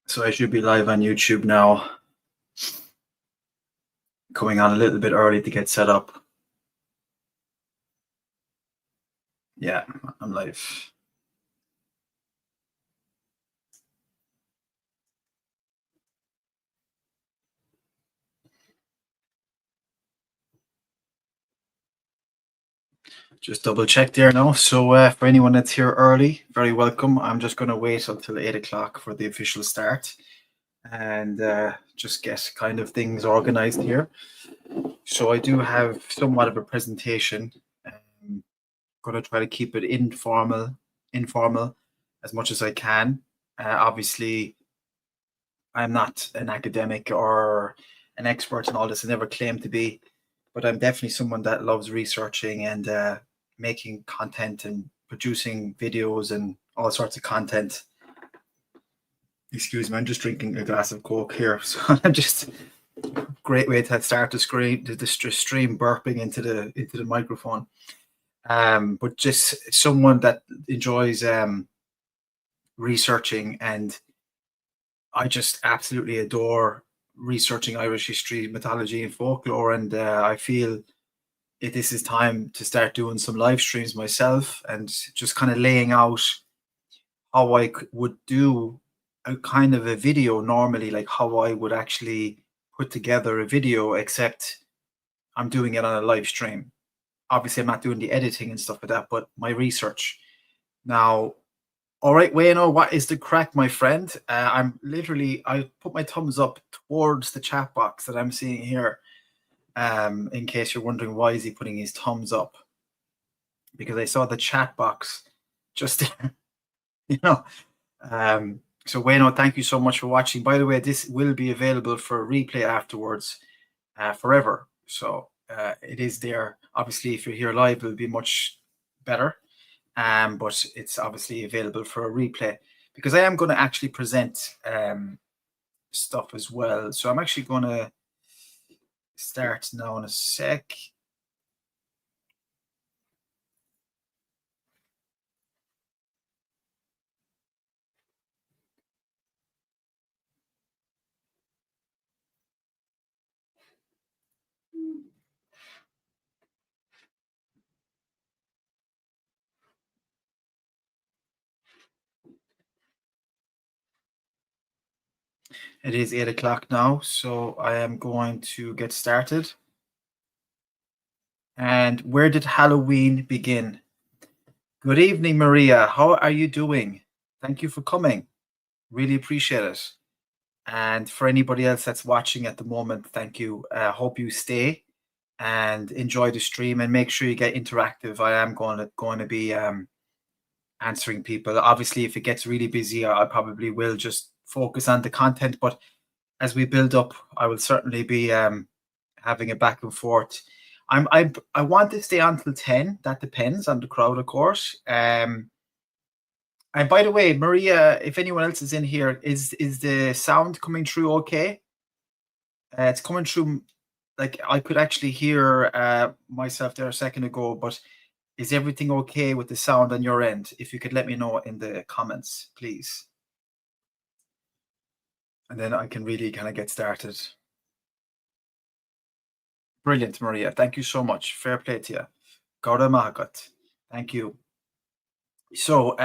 So I should be live on YouTube now. Coming on a little bit early to get set up. Yeah, I'm live. Just double check there now. So for anyone that's here early, very welcome. I'm just going to wait until 8 o'clock for the official start and just get kind of things organized here. So I do have somewhat of a presentation. I'm going to try to keep it informal as much as I can. Obviously, I'm not an academic or an expert in all this. I never claim to be, but I'm definitely someone that loves researching and making content and producing videos and all sorts of content. Excuse me, I'm just drinking a glass of Coke here. So I'm just great way to start the stream burping into the microphone. But just someone that enjoys researching, and I just absolutely adore researching Irish history, mythology, and folklore. And I feel this is time to start doing some live streams myself and just kind of laying out how I would do a kind of a video normally, like how I would actually put together a video, except I'm doing it on a live stream. Obviously, I'm not doing the editing and stuff like that, but my research. Now, all right, Wayno, what is the crack, my friend? I put my thumbs up towards the chat box that I'm seeing here. In case you're wondering why is he putting his thumbs up, because I saw the chat box just there, so Wayno, thank you so much for watching. By the way, this will be available for replay afterwards forever. So it is there. Obviously, if you're here live, it'll be much better. But it's obviously available for a replay, because I am going to actually present stuff as well. So I'm actually going to start now in a sec. It is 8 o'clock now, so I am going to get started. And where did Halloween begin? Good evening, Maria. How are you doing? Thank you for coming. Really appreciate it. And for anybody else that's watching at the moment, thank you. Hope you stay and enjoy the stream, and make sure you get interactive. I am going to be answering people. Obviously, if it gets really busy, I probably will just focus on the content. But as we build up, I will certainly be having a back and forth. I want to stay until 10. That depends on the crowd, of course. And by the way, Maria, if anyone else is in here, is the sound coming through okay? It's coming through, like I could actually hear myself there a second ago, but is everything okay with the sound on your end? If you could let me know in the comments, please. And then I can really kind of get started. Brilliant, Maria. Thank you so much. Fair play to you. Gora Mahagat. Thank you. So,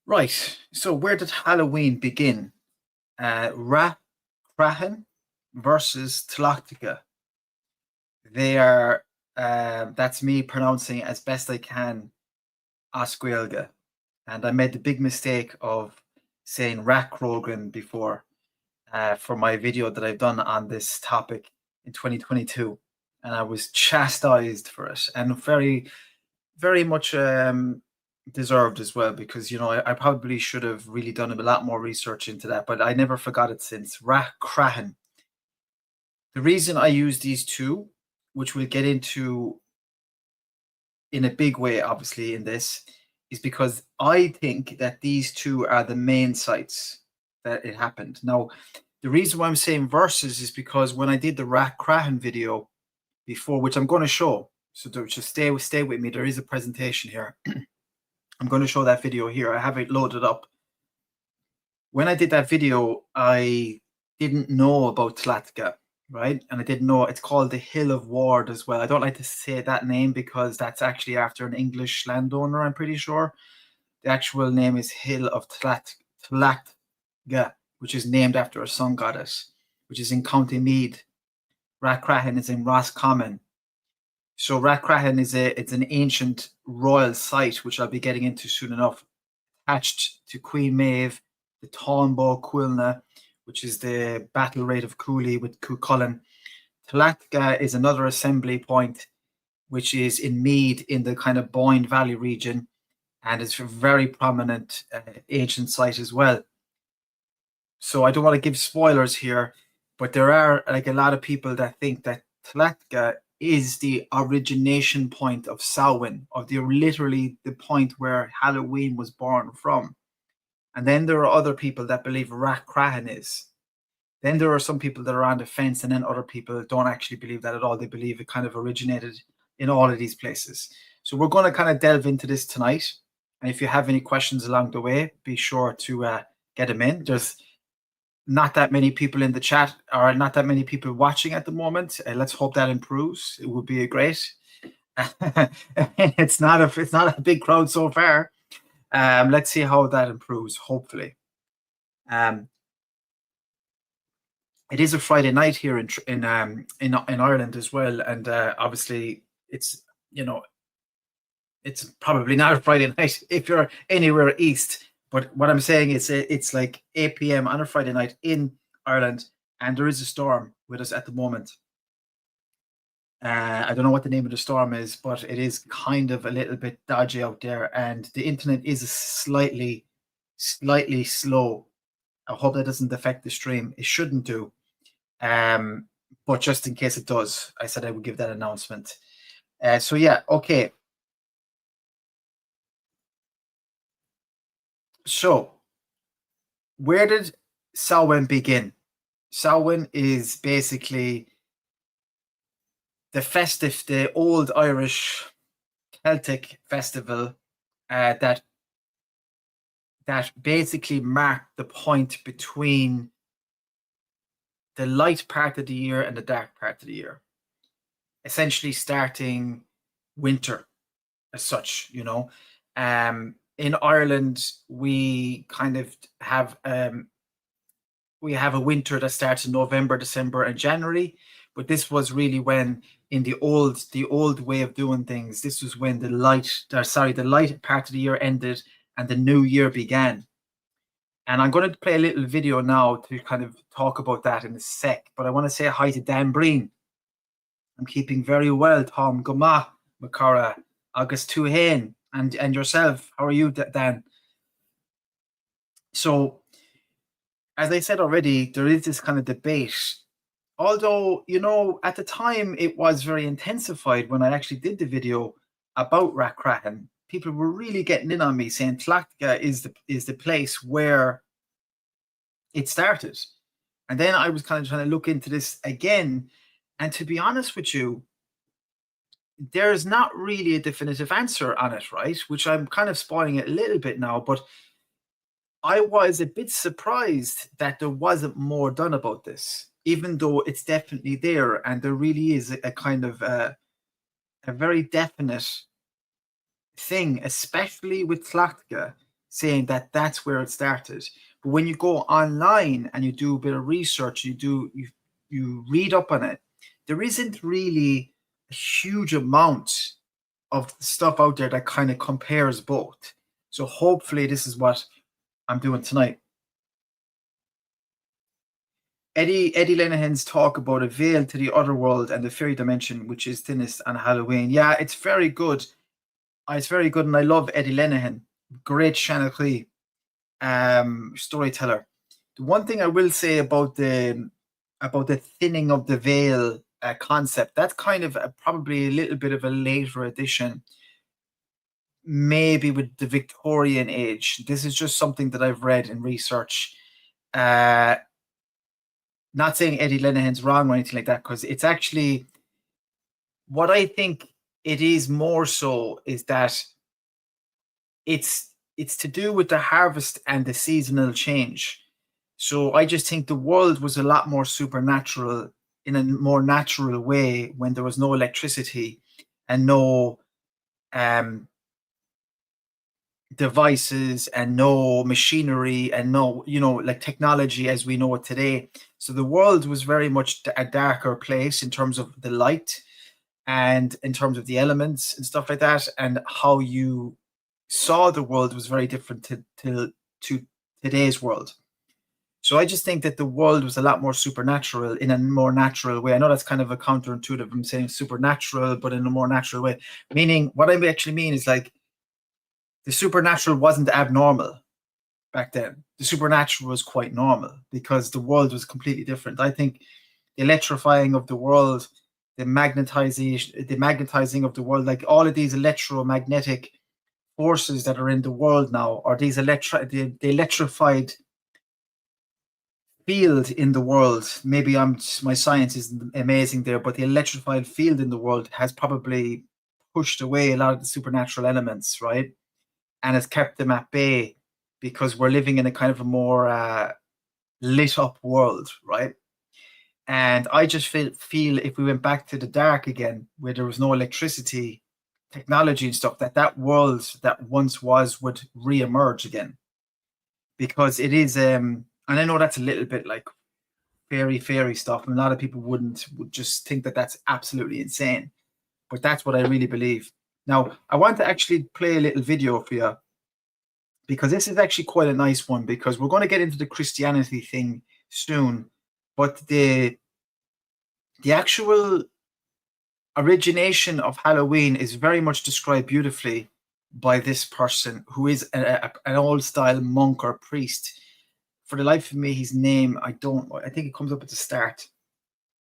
right. So where did Halloween begin? Rathcroghan versus Tlachtga. They are, that's me pronouncing as best I can Oscuelga. And I made the big mistake of saying Rathcroghan before for my video that I've done on this topic in 2022. And I was chastised for it, and very, very much deserved as well, because, you know, I probably should have really done a lot more research into that, but I never forgot it since. Rathcroghan. The reason I use these two, which we'll get into in a big way, obviously, in this, is because I think that these two are the main sites that it happened. Now, the reason why I'm saying versus is because when I did the Rathcroghan video before, which I'm going to show, so just stay with me, there is a presentation here. I'm going to show that video here. I have it loaded up. When I did that video, I didn't know about Tlachtga, right? And I didn't know it's called the Hill of Ward as well. I don't like to say that name because that's actually after an English landowner, I'm pretty sure. The actual name is Hill of Tlachtga, which is named after a sun goddess, which is in County Meath. Rathcroghan is in Roscommon. So Rathcroghan it's an ancient royal site, which I'll be getting into soon enough, attached to Queen Maeve, the Tawnbo Cuilna, which is the battle rate of Cooley with Cuchulainn. Tlachtga is another assembly point, which is in Meath in the kind of Boyne Valley region, and it's a very prominent ancient site as well. So I don't want to give spoilers here, but there are like a lot of people that think that Tlachtga is the origination point of Samhain, of literally the point where Halloween was born from. And then there are other people that believe Rathcroghan is. Then there are some people that are on the fence, and then other people don't actually believe that at all. They believe it kind of originated in all of these places. So we're going to kind of delve into this tonight. And if you have any questions along the way, be sure to get them in. There's not that many people in the chat, or not that many people watching at the moment. Let's hope that improves. It would be great. It's not a big crowd so far. Let's see how that improves. Hopefully, it is a Friday night here in Ireland as well, and obviously it's it's probably not a Friday night if you're anywhere east. But what I'm saying is it's like 8 p.m. on a Friday night in Ireland, and there is a storm with us at the moment. I don't know what the name of the storm is, but it is kind of a little bit dodgy out there, and the internet is slightly slow. I hope that doesn't affect the stream. It shouldn't do. But just in case it does, I said I would give that announcement. So yeah, okay. So, where did Samhain begin? Samhain is basically the old Irish Celtic festival that basically marked the point between the light part of the year and the dark part of the year, essentially starting winter as such, in Ireland, we kind of have we have a winter that starts in November, December, and January. But this was really when, in the old way of doing things, this was when the light part of the year ended and the new year began. And I'm going to play a little video now to kind of talk about that in a sec. But I want to say hi to Dan Breen. I'm keeping very well, Tom Goma, Makara, August Tuhane, and yourself. How are you, Dan? So, as I said already, there is this kind of debate. Although, at the time it was very intensified when I actually did the video about Rathcroghan. People were really getting in on me saying Tlachtga is the place where it started. And then I was kind of trying to look into this again. And to be honest with you, there's not really a definitive answer on it, right? Which I'm kind of spoiling it a little bit now, but I was a bit surprised that there wasn't more done about this, even though it's definitely there, and there really is a kind of a very definite thing, especially with Tlachtga, saying that that's where it started. But when you go online and you do a bit of research, you read up on it, there isn't really a huge amount of stuff out there that kind of compares both. So hopefully this is what I'm doing tonight. Eddie Lenahan's talk about a veil to the other world and the fairy dimension, which is thinnest on Halloween. Yeah, it's very good. It's very good, and I love Eddie Lenahan. Great Shanachie storyteller. The one thing I will say about the thinning of the veil concept, that's kind of probably a little bit of a later addition, maybe with the Victorian age. This is just something that I've read in research. Not saying Eddie Lenahan's wrong or anything like that, because it's actually what I think it is more so is that it's to do with the harvest and the seasonal change. So I just think the world was a lot more supernatural in a more natural way when there was no electricity and no um, devices and no machinery and no, like technology as we know it today. So the world was very much a darker place in terms of the light and in terms of the elements and stuff like that, and how you saw the world was very different to today's world. So I just think that the world was a lot more supernatural in a more natural way. I know that's kind of a counterintuitive. I'm saying supernatural, but in a more natural way. Meaning, what I actually mean is like the supernatural wasn't abnormal back then. The supernatural was quite normal because the world was completely different. I think the electrifying of the world, the magnetizing of the world, like all of these electromagnetic forces that are in the world now, or these the electrified field in the world. Maybe my science isn't amazing there, but the electrified field in the world has probably pushed away a lot of the supernatural elements, right? And has kept them at bay because we're living in a kind of a more lit up world, right? And I just feel if we went back to the dark again, where there was no electricity, technology and stuff, that world that once was would re-emerge again. Because it is, and I know that's a little bit like fairy stuff, and a lot of people would just think that that's absolutely insane. But that's what I really believe. Now, I want to actually play a little video for you because this is actually quite a nice one, because we're going to get into the Christianity thing soon, but the actual origination of Halloween is very much described beautifully by this person who is an old style monk or priest. For the life of me, his name, I think it comes up at the start.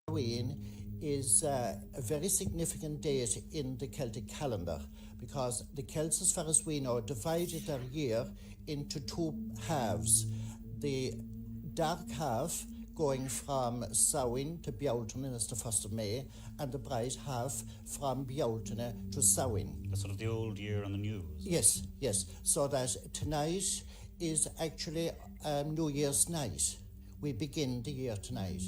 Halloween is a very significant date in the Celtic calendar, because the Celts, as far as we know, divided their year into two halves. The dark half going from Samhain to Bealtaine, as the 1st of May, and the bright half from Bealtaine to Samhain. Sort of the old year and the new. Yes. So that tonight is actually New Year's night. We begin the year tonight.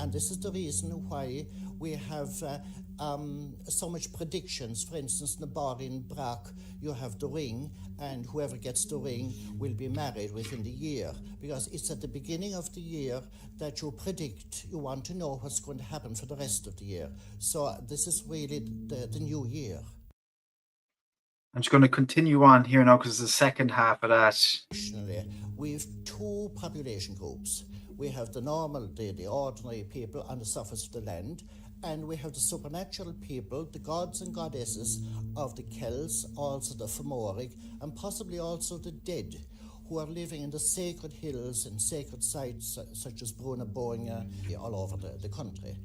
And this is the reason why we have so much predictions. For instance, in the bar in Brack, you have the ring, and whoever gets the ring will be married within the year, because it's at the beginning of the year that you predict, you want to know what's going to happen for the rest of the year. So this is really the new year. I'm just going to continue on here now because the second half of that. We have two population groups. We have the normal, the ordinary people on the surface of the land, and we have the supernatural people, the gods and goddesses of the Celts, also the Fomoric, and possibly also the dead, who are living in the sacred hills and sacred sites such as Bruna Boinga all over the country.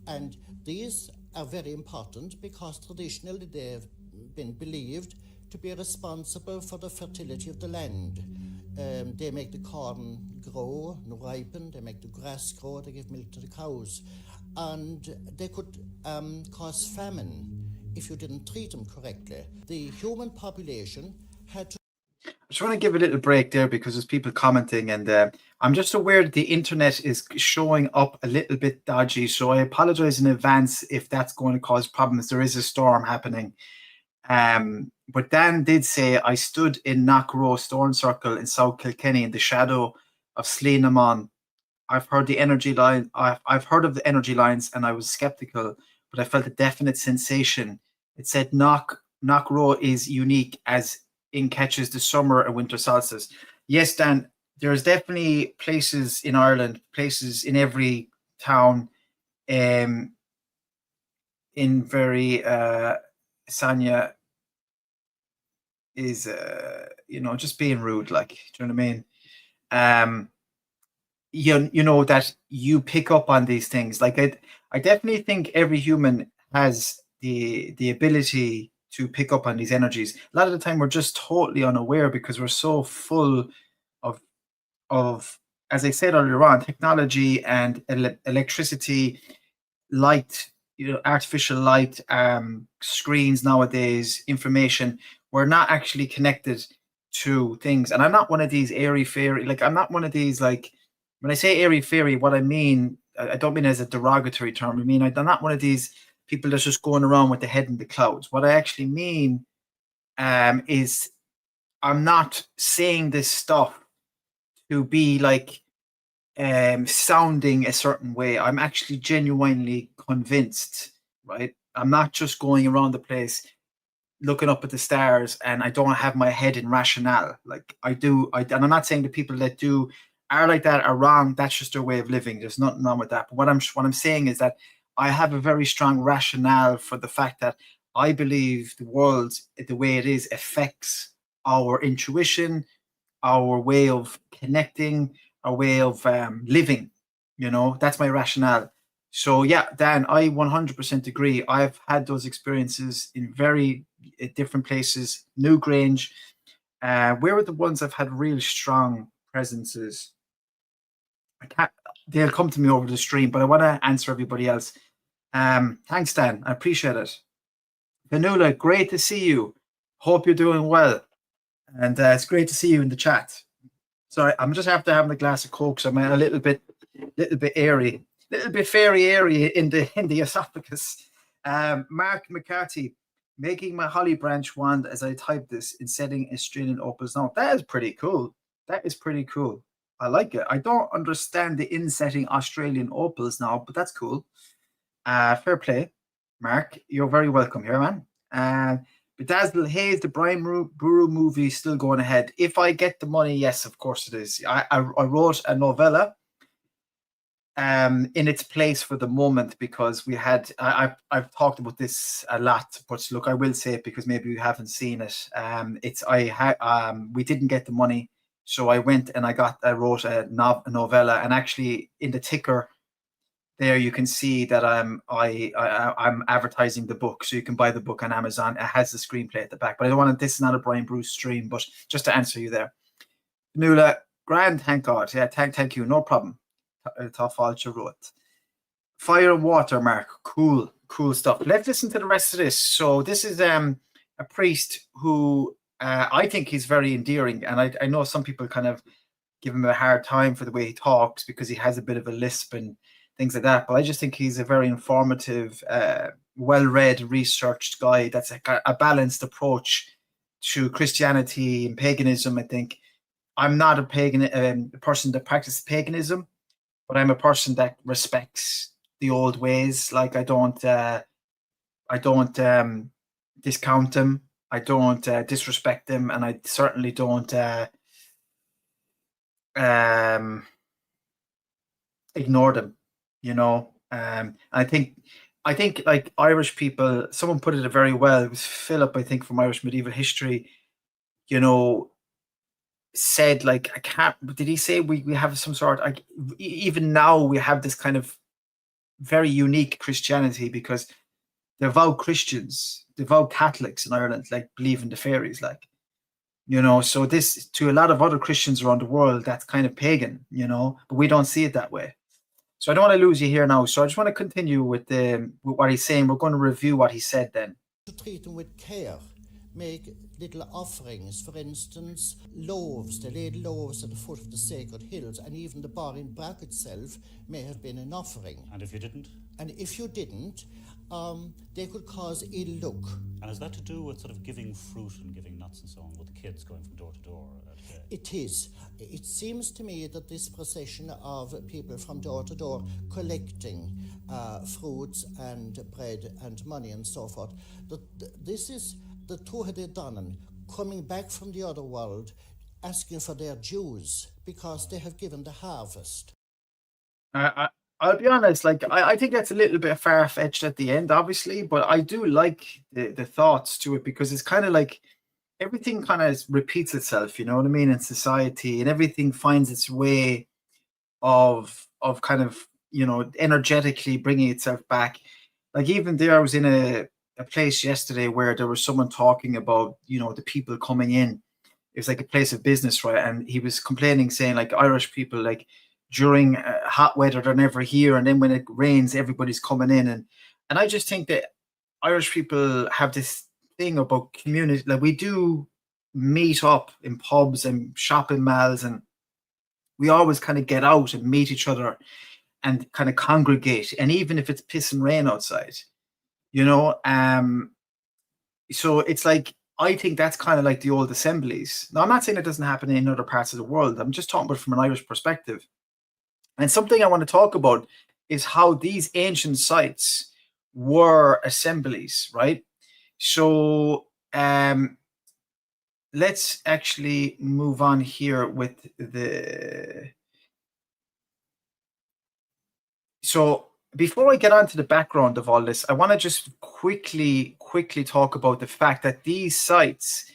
And these are very important because traditionally they have been believed to be responsible for the fertility of the land. They make the corn grow and ripen, they make the grass grow, they give milk to the cows. And they could cause famine if you didn't treat them correctly. The human population had to... I just want to give a little break there because there's people commenting, and I'm just aware that the internet is showing up a little bit dodgy, so I apologize in advance if that's going to cause problems. There is a storm happening. But Dan did say, I stood in Knockrow Stone Circle in South Kilkenny in the shadow of Sleenamon. I've heard the energy line. I've heard of the energy lines, and I was skeptical, but I felt a definite sensation. It said Knockrow is unique as in catches the summer and winter solstice. Yes, Dan, there's definitely places in Ireland, places in every town, in very Sanya is just being rude, like, do you know what I mean? You know that you pick up on these things. Like I definitely think every human has the ability to pick up on these energies. A lot of the time we're just totally unaware because we're so full of, as I said earlier on, technology and electricity, light, artificial light, screens nowadays, information. We're not actually connected to things. And I'm not one of these airy fairy, like I'm not one of these, like, when I say airy fairy, what I mean, I don't mean as a derogatory term. I mean, I'm not one of these people that's just going around with the head in the clouds. What I actually mean is I'm not saying this stuff to be like sounding a certain way. I'm actually genuinely convinced, right? I'm not just going around the place looking up at the stars and I don't have my head in rationale. Like I do, and I'm not saying the people that do are like that are wrong. That's just their way of living. There's nothing wrong with that. But what I'm saying is that I have a very strong rationale for the fact that I believe the world, the way it is, affects our intuition, our way of connecting, our way of living. You know, that's my rationale. So yeah, Dan, I 100% agree. I've had those experiences in very different places. Newgrange, where are the ones I've had really strong presences? I can't. They'll come to me over the stream, but I want to answer everybody else. Thanks, Dan. I appreciate it. Vanula, great to see you. Hope you're doing well, and it's great to see you in the chat. Sorry, I'm just after having a glass of Coke, so I'm a little bit airy, little bit airy in the esophagus. Mark McCarthy, making my holly branch wand as I type this in setting Australian opals. Now that is pretty cool. That is pretty cool. I like it. I don't understand the insetting Australian opals now, but that's cool. Fair play, Mark. You're very welcome here, man. Bedazzle Hayes, the Brian Buru movie, still going ahead. If I get the money, yes, of course it is. I wrote a novella in its place for the moment because we had I've talked about this a lot, but look, I will say it because maybe you haven't seen it. We didn't get the money, so I went and I wrote a novella, and actually in the ticker there you can see that I'm advertising the book, so you can buy the book on Amazon. It has the screenplay at the back, but I don't want to. This is not a Brian Bruce stream, but just to answer you there, Nula, grand, thank God, yeah, thank you, no problem. Fire and water, Mark, cool stuff. Let's listen to the rest of this. So this is a priest who I think he's very endearing, and I know some people kind of give him a hard time for the way he talks because he has a bit of a lisp and things like that. But I just think he's a very informative, well-read, researched guy that's a balanced approach to Christianity and paganism. I think I'm not a person that practices paganism, but I'm a person that respects the old ways. Like I don't discount them. I don't disrespect them, and I certainly don't ignore them. You know, I think like Irish people. Someone put it very well. It was Philip, I think, from Irish Medieval History. You know, said like I can't. Did he say we have some sort? Like even now we have this kind of very unique Christianity because devout Christians, devout Catholics in Ireland, like believe in the fairies, like, you know. So this to a lot of other Christians around the world, that's kind of pagan, you know, but we don't see it that way. So I don't want to lose you here now. So I just want to continue with what he's saying. We're going to review what he said then. To treat them with care, make little offerings. For instance, loaves. They laid loaves at the foot of the sacred hills, and even the bar in Brack itself may have been an offering. And if you didn't? And if you didn't, they could cause ill luck. And is that to do with sort of giving fruit and giving nuts and so on, with the kids going from door to door today? It is. It seems to me that this procession of people from door to door collecting fruits and bread and money and so forth, that this is the Tuatha Danann coming back from the other world asking for their dues because they have given the harvest. I'll be honest, like I think that's a little bit far-fetched at the end, obviously, but I do like the thoughts to it because it's kind of like everything kind of repeats itself, you know what I mean, in society, and everything finds its way of kind of, you know, energetically bringing itself back. Like even there, I was in a place yesterday where there was someone talking about, you know, the people coming in. It was like a place of business, right? And he was complaining, saying like Irish people, like during hot weather, they're never here, and then when it rains, everybody's coming in, and I just think that Irish people have this thing about community. Like we do meet up in pubs and shopping malls, and we always kind of get out and meet each other and kind of congregate. And even if it's piss and rain outside, you know, so it's like, I think that's kind of like the old assemblies. Now, I'm not saying it doesn't happen in other parts of the world. I'm just talking about it from an Irish perspective. And something I want to talk about is how these ancient sites were assemblies, right? So let's actually move on here with the... So before I get on to the background of all this, I want to just quickly talk about the fact that these sites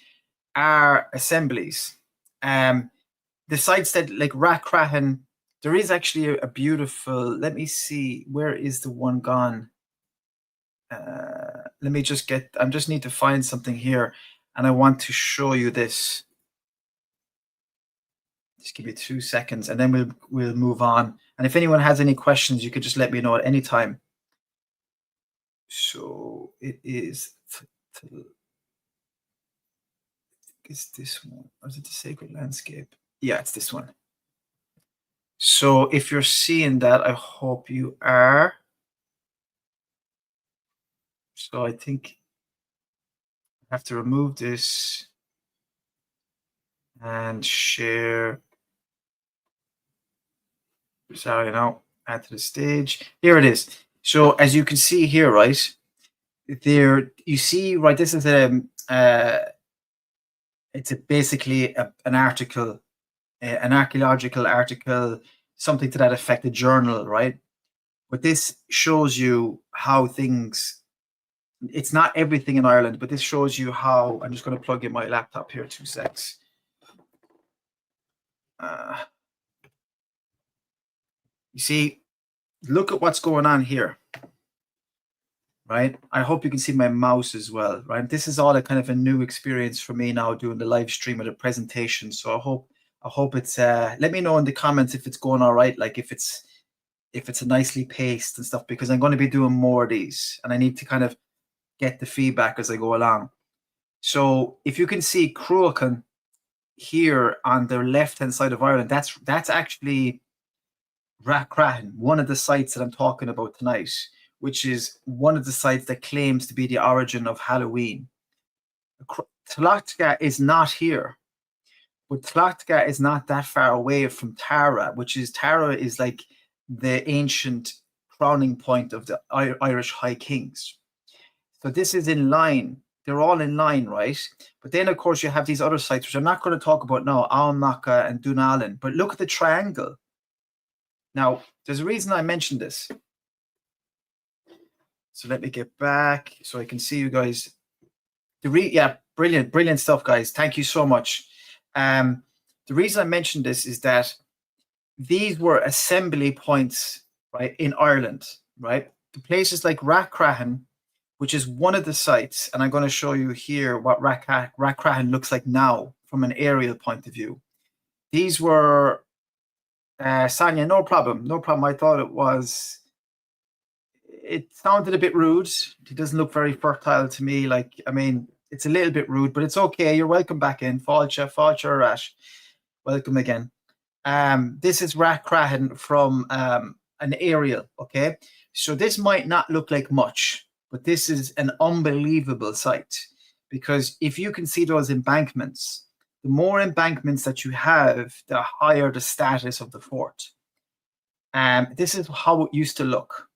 are assemblies. The sites that, like Rathcroghan, there is actually a beautiful, let me see, where is the one gone? Let me just get, I just need to find something here, and I want to show you this. Just give me 2 seconds, and then we'll move on. And if anyone has any questions, you could just let me know at any time. So it is this one, or is it the Sacred Landscape? Yeah, it's this one. So if you're seeing that, I hope you are. So I think I have to remove this and share. Sorry, now add to the stage. Here it is. So as you can see here, right there, you see, right, this is it's basically an article, an archaeological article, something to that effect, a journal, right? But this shows you how things, it's not everything in Ireland, but this shows you how, I'm just going to plug in my laptop here, 2 secs. You see, look at what's going on here, right? I hope you can see my mouse as well, right? This is all a kind of a new experience for me now, doing the live stream of the presentation. So I hope it's, let me know in the comments if it's going all right, like if it's a nicely paced and stuff, because I'm going to be doing more of these, and I need to kind of get the feedback as I go along. So if you can see Cruachan here on the left-hand side of Ireland, that's actually Rathcroghan, one of the sites that I'm talking about tonight, which is one of the sites that claims to be the origin of Halloween. Tlachtga is not here, but Tlachtga is not that far away from Tara, Tara is like the ancient crowning point of the Irish High Kings. So this is in line. They're all in line, right? But then, of course, you have these other sites, which I'm not going to talk about now, Almaca and Dunallen. But look at the triangle. Now, there's a reason I mentioned this. So let me get back so I can see you guys. Yeah, brilliant stuff, guys. Thank you so much. The reason I mentioned this is that these were assembly points, right, in Ireland, right? The places like Rathcroghan, which is one of the sites, and I'm going to show you here what Rathcroghan looks like now from an aerial point of view. These were, Sonia, no problem. I thought it sounded a bit rude. It doesn't look very fertile to me. Like, I mean, it's a little bit rude, but it's okay. You're welcome back in. Fáilte Arash. Welcome again. This is Rathcroghan from an aerial, okay? So this might not look like much, but this is an unbelievable site, because if you can see those embankments, the more embankments that you have, the higher the status of the fort. This is how it used to look.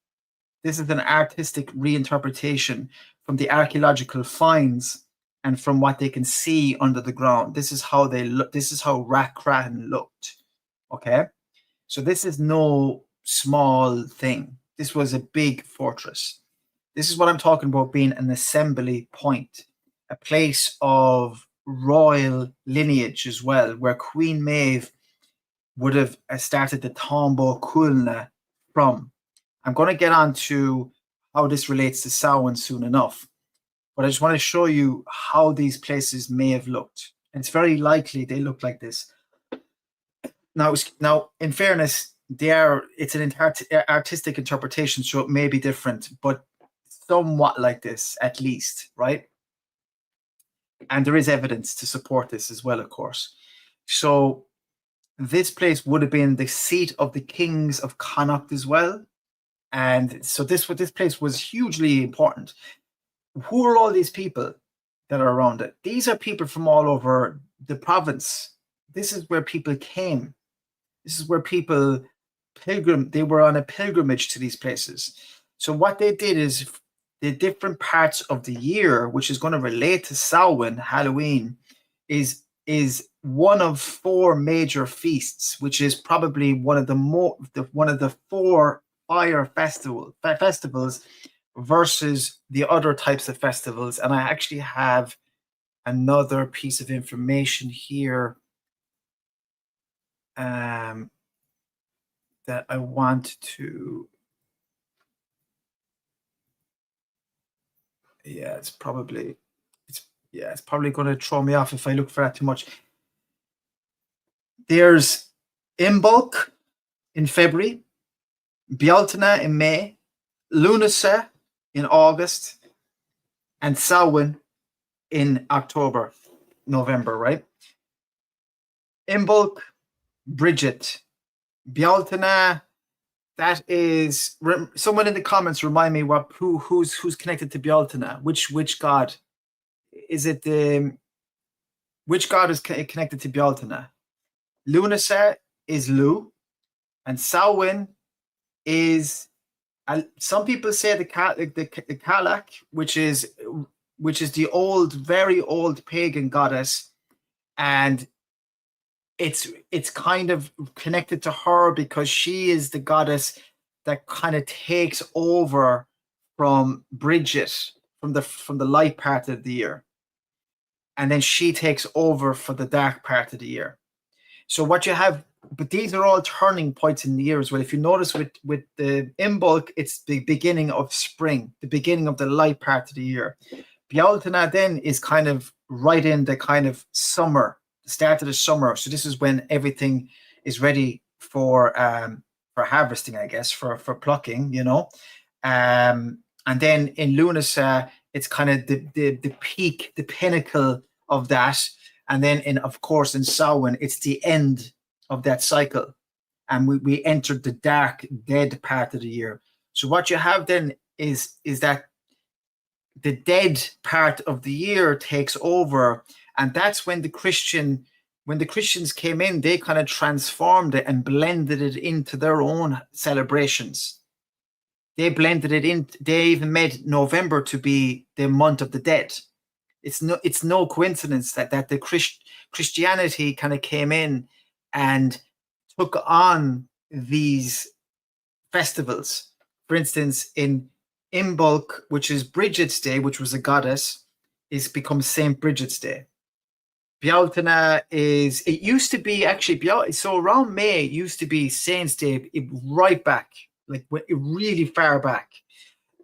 This is an artistic reinterpretation from the archaeological finds and from what they can see under the ground. This is how they look. This is how Rathcroghan looked. Okay, so this is no small thing. This was a big fortress. This is what I'm talking about being an assembly point, a place of royal lineage as well, where Queen Maeve would have started the Tombo Culna from. I'm going to get on to how this relates to Samhain soon enough, but I just want to show you how these places may have looked. And it's very likely they look like this. Now, in fairness, it's an artistic interpretation, so it may be different, but somewhat like this, at least, right? And there is evidence to support this as well, of course. So this place would have been the seat of the kings of Connacht as well. And so this place was hugely important. Who are all these people that are around it? These are people from all over the province. This is where people came. This is where people they were on a pilgrimage to these places. So what they did is the different parts of the year, which is going to relate to Samhain, Halloween, is one of four major feasts, which is probably one of the four fire festivals versus the other types of festivals. And I actually have another piece of information here that I want to. Yeah, it's probably going to throw me off if I look for that too much. There's Imbolc in February, Bealtaine in May, Lunasa in August, and Samhain in October, November, right? Imbolc, Bridget, Bealtaine. That is, someone in the comments remind me who's connected to Bealtaine. Which god is it? Which god is connected to Bealtaine? Lunasa is Lu, and Samhain is. Some people say the Cailleach, which is the old, very old pagan goddess, and it's kind of connected to her because she is the goddess that kind of takes over from Bridget from the light part of the year, and then she takes over for the dark part of the year. So what you have, but these are all turning points in the year as well. If you notice with the Imbolc, it's the beginning of spring, the beginning of the light part of the year. Bealtaine then is kind of right in the kind of summer, the start of the summer. So this is when everything is ready for harvesting, I guess, for plucking, you know. And then in Lunasa, it's kind of the peak, the pinnacle of that. And then of course in Samhain, it's the end of that cycle. And we entered the dark, dead part of the year. So what you have then is that the dead part of the year takes over, and that's when the Christians came in, they kind of transformed it and blended it into their own celebrations. They blended it in. They even made November to be the month of the dead. It's no coincidence that the Christianity kind of came in and took on these festivals. For instance, in Imbolc, which is Bridget's Day, which was a goddess, is become Saint Bridget's Day. Bealtaine it used to be actually, so around May, it used to be Saint's Day, right back, like really far back.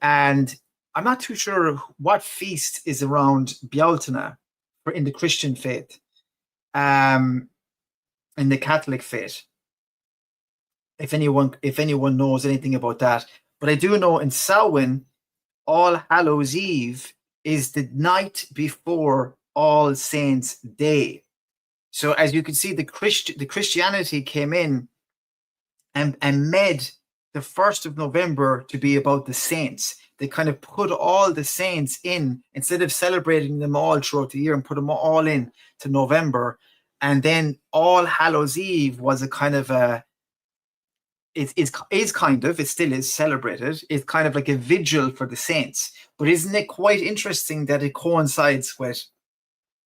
And I'm not too sure what feast is around Bealtaine in the Christian faith, in the Catholic faith. If anyone knows anything about that. But I do know in Samhain, All Hallows Eve is the night before All Saints Day. So as you can see, the Christianity came in and made the 1st of November to be about the saints. They kind of put all the saints in, instead of celebrating them all throughout the year, and put them all in to November. And then All Hallows Eve was a kind of a, it still is celebrated. It's kind of like a vigil for the saints. But isn't it quite interesting that it coincides with,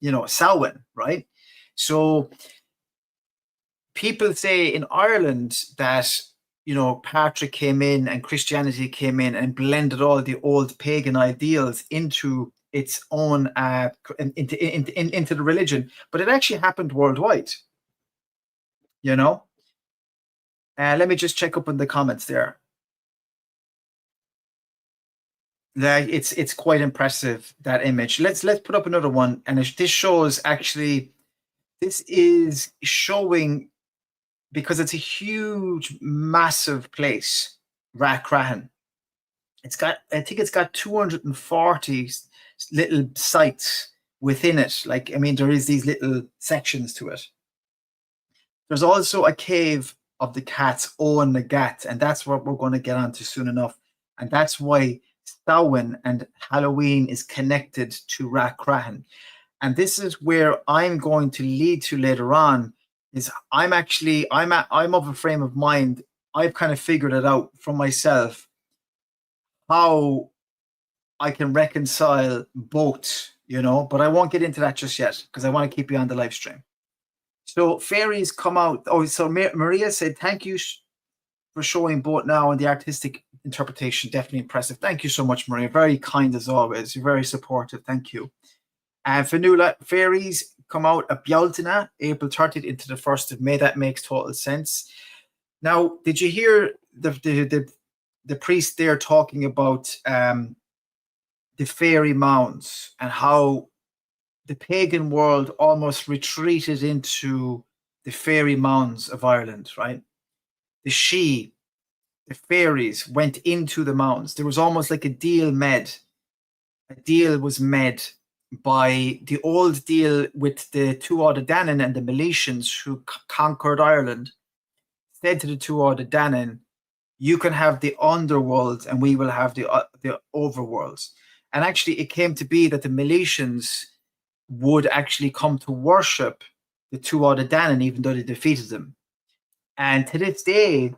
Samhain, right? So people say in Ireland that, Patrick came in and Christianity came in and blended all the old pagan ideals into its own, into the religion. But it actually happened worldwide, Let me just check up in the comments there. It's quite impressive, that image. Let's put up another one, and this shows actually. This is showing, because it's a huge, massive place, Rathcroghan. I think it's got 240 little sites within it. Like, I mean, there is these little sections to it. There's also a cave of the cats, Owen the Gat, and that's what we're going to get onto soon enough. And that's why Samhain and Halloween is connected to Rathcroghan. And this is where I'm going to lead to later on. Is I'm of a frame of mind. I've kind of figured it out for myself how I can reconcile both, you know, but I won't get into that just yet because I want to keep you on the live stream. So fairies come out. Oh, so Maria said, thank you for showing both now and the artistic interpretation. Definitely impressive. Thank you so much, Maria. Very kind as always. You're very supportive. Thank you. And Fanula, fairies come out at Bealtaine, April 30th into the 1st of May. That makes total sense. Now, did you hear the priest there talking about the fairy mounds and how the pagan world almost retreated into the fairy mounds of Ireland, right? The fairies went into the mounds. There was almost like a deal made. A deal was made by the old deal with the Tuatha Dé Danann and the Miletians who conquered Ireland. Said to the Tuatha Dé Danann, you can have the underworld and we will have the overworlds. And actually it came to be that the Miletians would actually come to worship the Tuatha Dé Danann even though they defeated them. And to this day,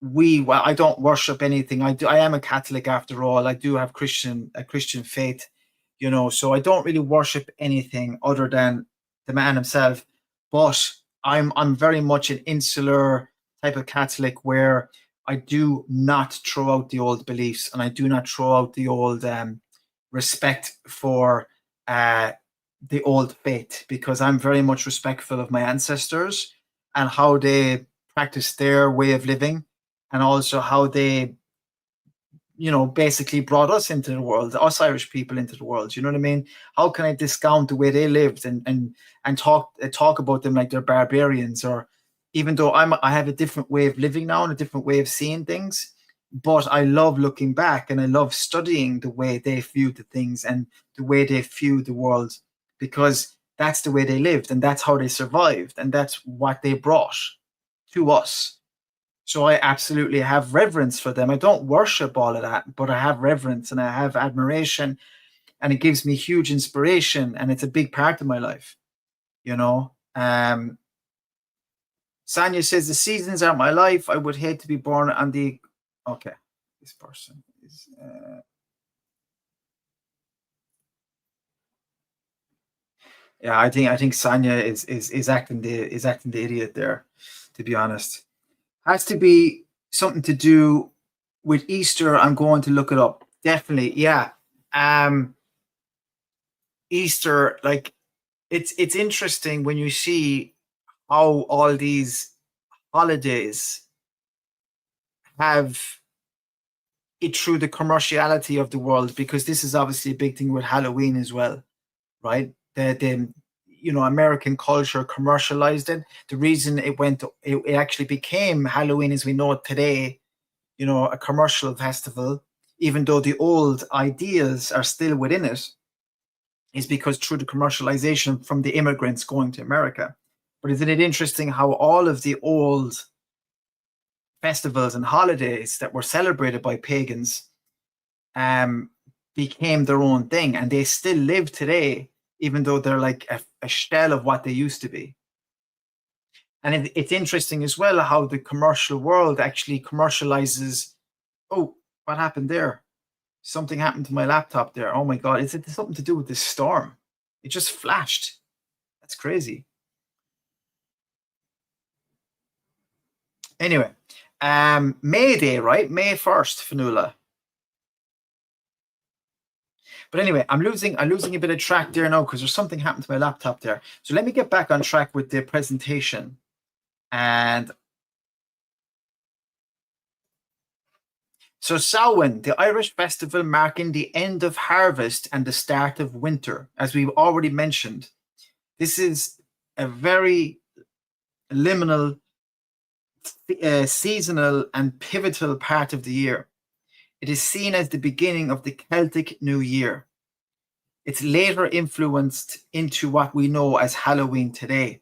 I don't worship anything. I am a Catholic after all. I do have a Christian faith, you know, so I don't really worship anything other than the man himself. But I'm very much an insular type of Catholic where I do not throw out the old beliefs and I do not throw out the old respect for the old faith, because I'm very much respectful of my ancestors and how they practice their way of living, and also how they, you know, basically brought us into the world, us Irish people into the world. You know what I mean? How can I discount the way they lived and talk about them like they're barbarians? Or even though I have a different way of living now and a different way of seeing things, but I love looking back and I love studying the way they viewed the things and the way they viewed the world, because that's the way they lived and that's how they survived and that's what they brought to us. So I absolutely have reverence for them. I don't worship all of that, but I have reverence and I have admiration, and it gives me huge inspiration, and it's a big part of my life, you know. Sanya says, the seasons are my life. I would hate to be born on the... Okay, this person is... Yeah, I think Sanya is acting the idiot there, to be honest. Has to be something to do with Easter. I'm going to look it up. Definitely, yeah. Easter, like it's interesting when you see how all these holidays have it through the commerciality of the world, because this is obviously a big thing with Halloween as well, right? The you know, American culture commercialized it. The reason it actually became Halloween as we know it today, you know, a commercial festival, even though the old ideas are still within it, is because through the commercialization from the immigrants going to America. But isn't it interesting how all of the old festivals and holidays that were celebrated by pagans became their own thing, and they still live today, even though they're like a shell of what they used to be. And it's interesting as well how the commercial world actually commercializes. Oh, what happened there? Something happened to my laptop there. Oh my God, is it something to do with this storm? It just flashed. That's crazy. Anyway, May Day, right? May 1st, Fanula. But anyway, I'm losing a bit of track there now because there's something happened to my laptop there. So let me get back on track with the presentation. And so Samhain, the Irish festival marking the end of harvest and the start of winter, as we've already mentioned. This is a very liminal, seasonal and pivotal part of the year. It is seen as the beginning of the Celtic New Year. It's later influenced into what we know as Halloween today.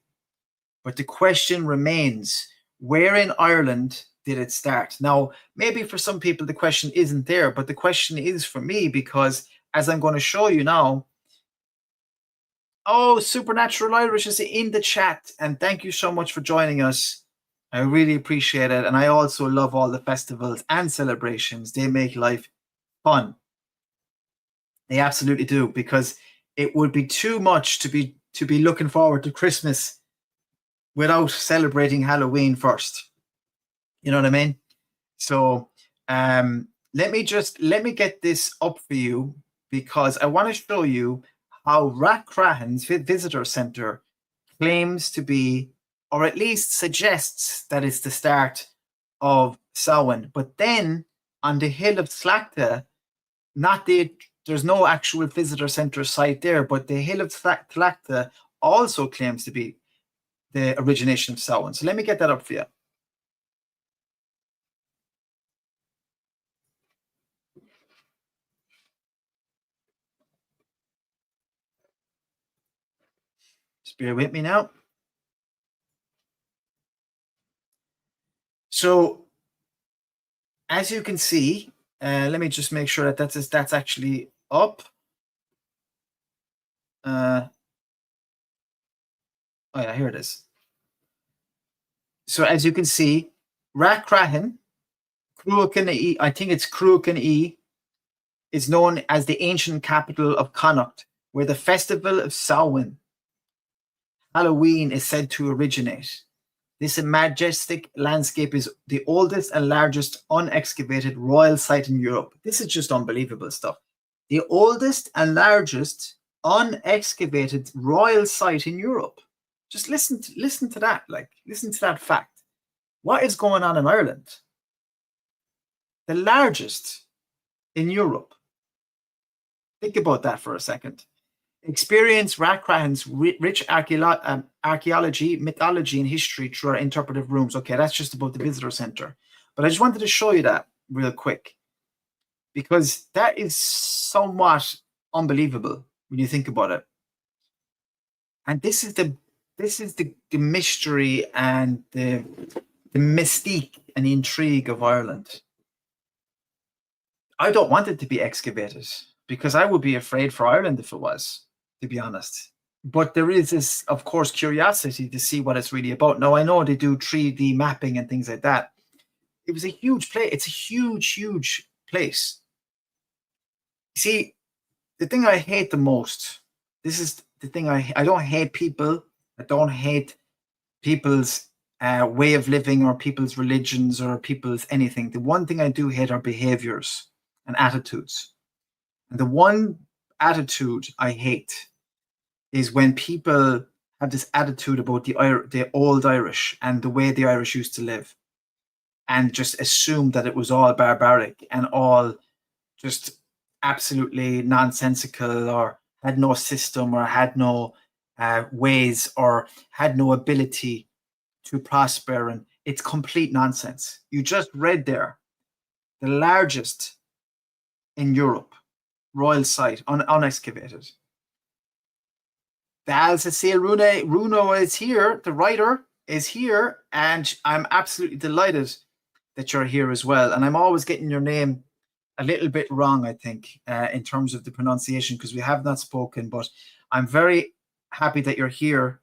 But the question remains, where in Ireland did it start? Now, maybe for some people the question isn't there, but the question is for me because, as I'm going to show you now, oh, Supernatural Irish is in the chat, and thank you so much for joining us. I really appreciate it, and I also love all the festivals and celebrations. They make life fun. They absolutely do, because it would be too much to be looking forward to Christmas without celebrating Halloween first. You know what I mean? So let me get this up for you, because I want to show you how Rathcroghan's visitor centre claims to be, or at least suggests that it's the start of Samhain. But then on the Hill of Tlachtga, there's no actual visitor centre site there, but the Hill of Tlachtga also claims to be the origination of Samhain. So let me get that up for you. Just bear with me now. So as you can see, let me just make sure that that's actually up. Oh yeah, here it is. So as you can see, Rathcroghan, I think it's Cruachan is known as the ancient capital of Connacht, where the festival of Samhain, Halloween, is said to originate. This majestic landscape is the oldest and largest unexcavated royal site in Europe. This is just unbelievable stuff. The oldest and largest unexcavated royal site in Europe. Just listen to that. Listen to that fact. What is going on in Ireland? The largest in Europe. Think about that for a second. Experience Rathcroghan's rich archaeology, mythology, and history through our interpretive rooms. Okay, that's just about the visitor centre. But I just wanted to show you that real quick, because that is somewhat unbelievable when you think about it. And this is the mystery and the mystique and the intrigue of Ireland. I don't want it to be excavated, because I would be afraid for Ireland if it was, to be honest. But there is this, of course, curiosity to see what it's really about. Now, I know they do 3D mapping and things like that. It was a huge place. It's a huge, huge place. See, the thing I hate the most, this is the thing I don't hate people. I don't hate people's way of living or people's religions or people's anything. The one thing I do hate are behaviors and attitudes. And the one attitude I hate is when people have this attitude about the old Irish and the way the Irish used to live, and just assume that it was all barbaric and all just absolutely nonsensical, or had no system, or had no ways, or had no ability to prosper. And it's complete nonsense. You just read there, the largest in Europe royal site, unexcavated. The Alsacian Runo is here, the writer is here, and I'm absolutely delighted that you're here as well. And I'm always getting your name a little bit wrong, I think, in terms of the pronunciation, because we have not spoken, but I'm very happy that you're here.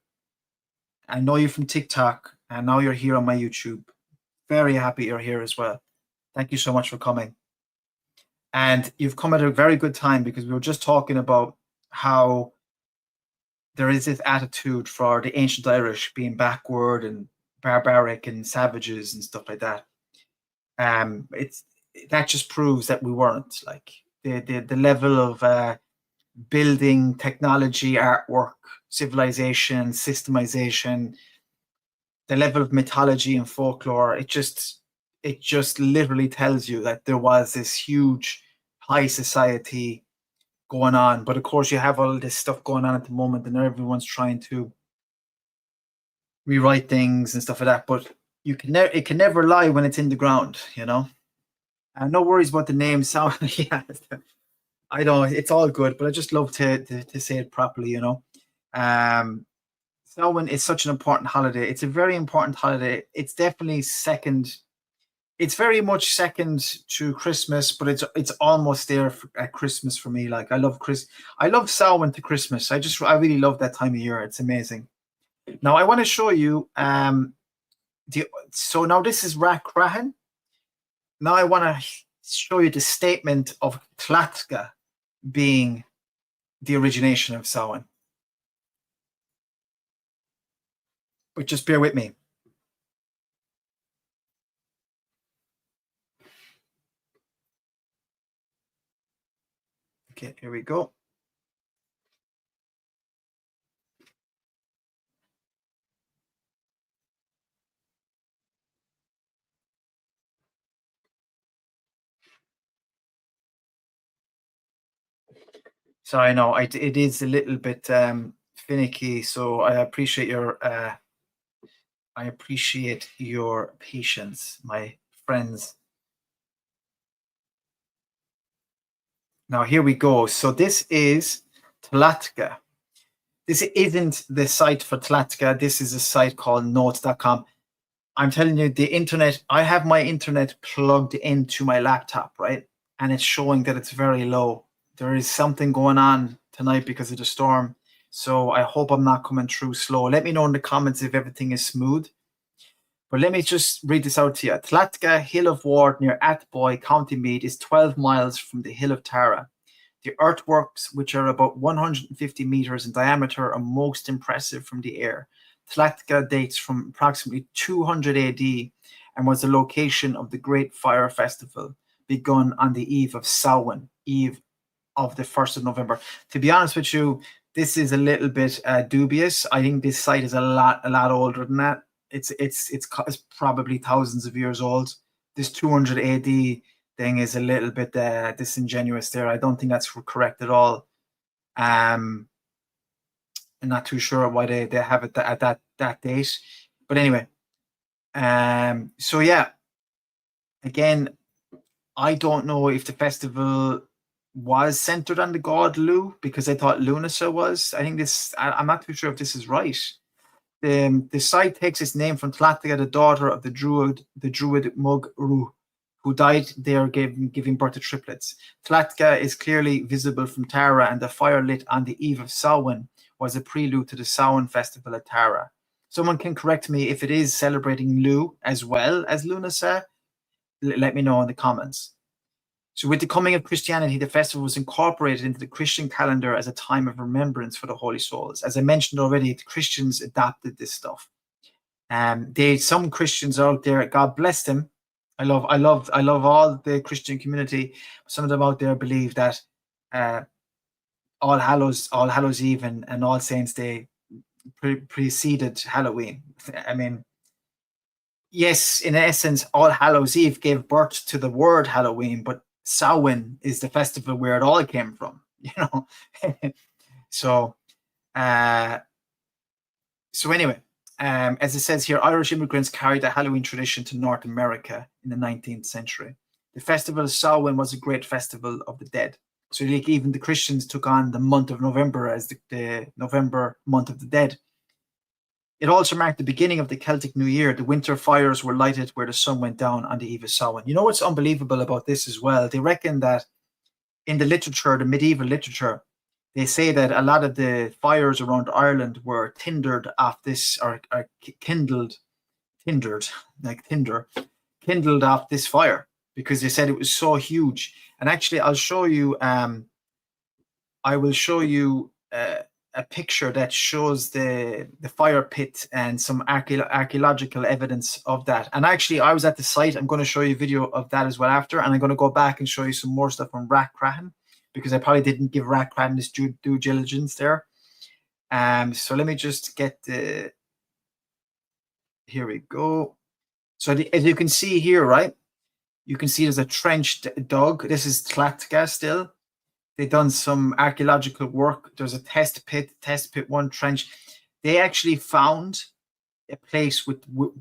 I know you from TikTok, and now you're here on my YouTube. Very happy you're here as well. Thank you so much for coming. And you've come at a very good time, because we were just talking about how there is this attitude for the ancient Irish being backward and barbaric and savages and stuff like that. That just proves that we weren't. Like the level of building, technology, artwork, civilization, systemization, the level of mythology and folklore, it just literally tells you that there was this huge high society going on. But of course, you have all this stuff going on at the moment, and everyone's trying to rewrite things and stuff like that. But it can never lie when it's in the ground, you know. No worries about the name. Yeah, I know it's all good, but I just love to say it properly, you know. Um, Samhain is such an important holiday. It's a very important holiday. It's definitely second. It's very much second to Christmas, but it's almost there at Christmas for me. Like I love Samhain to Christmas. I really love that time of year. It's amazing. Now I want to show you so now this is Rathcroghan. Now I want to show you the statement of Tlachtga being the origination of Samhain. But just bear with me. Okay, here we go. So I know it is a little bit finicky, so I appreciate your patience, my friends. Now here we go. So this is Tlachtga. This isn't the site for Tlachtga. This is a site called notes.com. I'm telling you, the internet, I have my internet plugged into my laptop, right? And it's showing that it's very low. There is something going on tonight because of the storm. So I hope I'm not coming through slow. Let me know in the comments if everything is smooth. But let me just read this out to you. Tlachtga, Hill of Ward near Athboy, County Meath, is 12 miles from the Hill of Tara. The earthworks, which are about 150 meters in diameter, are most impressive from the air. Tlachtga dates from approximately 200 AD and was the location of the Great Fire Festival, begun on the eve of Samhain, eve of the 1st of November. To be honest with you, this is a little bit dubious. I think this site is a lot older than that. It's probably thousands of years old. This 200 AD thing is a little bit disingenuous there. I don't think that's correct at all. I'm not too sure why they have it at that date. But anyway, so yeah, again, I don't know if the festival was centered on the god Lu, because I thought Lunasa was. I'm not too sure if this is right. The site takes its name from Tlachtga, the daughter of the Druid Mug Ru, who died there giving birth to triplets. Tlachtga is clearly visible from Tara, and the fire lit on the eve of Samhain was a prelude to the Samhain festival at Tara. Someone can correct me if it is celebrating Lu as well as Lunasa. Let me know in the comments. So with the coming of Christianity, the festival was incorporated into the Christian calendar as a time of remembrance for the holy souls. As I mentioned already, the Christians adopted this stuff. Some Christians out there, God bless them. I love all the Christian community. Some of them out there believe that All Hallows Eve and All Saints Day preceded Halloween. I mean, yes, in essence, All Hallows Eve gave birth to the word Halloween, but Samhain is the festival where it all came from, you know. So anyway, as it says here, Irish immigrants carried the Halloween tradition to North America in the 19th century. The festival of Samhain was a great festival of the dead. So like even the Christians took on the month of November as the November month of the dead. It also marked the beginning of the Celtic New Year. The winter fires were lighted where the sun went down on the eve of Samhain. You know what's unbelievable about this as well? They reckon that in the literature, the medieval literature, they say that a lot of the fires around Ireland were tindered off this, or kindled off this fire, because they said it was so huge. And actually, I'll show you. I will show you a picture that shows the fire pit and some archaeological evidence of that. And actually, I was at the site. I'm going to show you a video of that as well after, and I'm going to go back and show you some more stuff on Rathcroghan, because I probably didn't give Rathcroghan this due diligence there. So let me just get the. Here we go. So as you can see here, right? You can see there's a trench dug. This is Tlachtga still. They've done some archaeological work. There's a test pit 1 trench. They actually found a place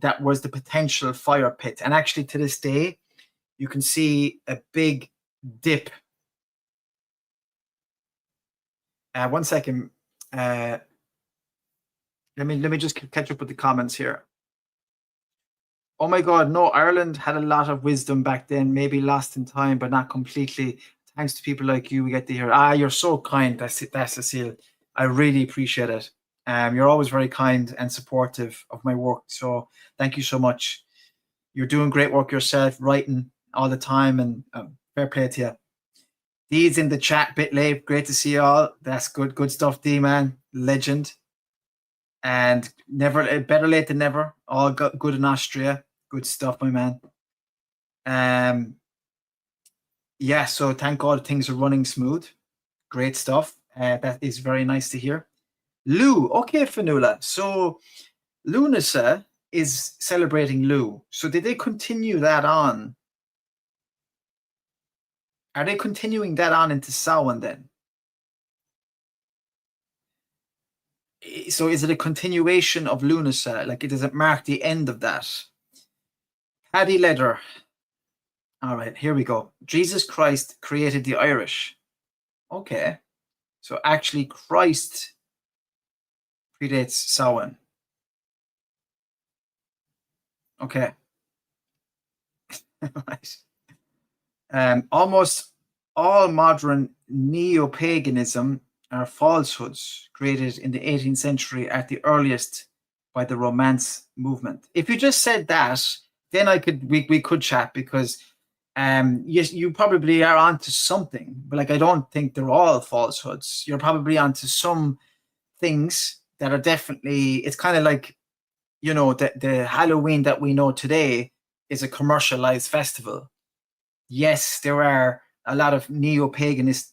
that was the potential fire pit. And actually to this day, you can see a big dip One second. Let me just catch up with the comments here. Oh my God, no, Ireland had a lot of wisdom back then, maybe lost in time, but not completely. Thanks to people like you, we get to hear. You're so kind. That's Cecile. I really appreciate it. You're always very kind and supportive of my work. So thank you so much. You're doing great work yourself, writing all the time, and fair play to you. Dee's in the chat, bit late. Great to see you all. That's good stuff, D man, legend. And never better late than never. All good in Austria. Good stuff, my man. Yeah, so thank God things are running smooth. Great stuff. That is very nice to hear. Lou, okay, Fanula. So Lunasa is celebrating Lou. So did they continue that on? Are they continuing that on into Samhain then? So is it a continuation of Lunasa? Like, does it mark the end of that? Paddy Leather. All right, here we go. Jesus Christ created the Irish. Okay. So actually Christ predates Samhain. Okay. Right. Almost all modern neo-paganism are falsehoods created in the 18th century at the earliest by the Romance movement. If you just said that, then we could chat, because yes, you probably are onto something, but like I don't think they're all falsehoods. You're probably onto some things that are definitely. It's kind of like, you know, the Halloween that we know today is a commercialized festival. Yes, there are a lot of neo-paganist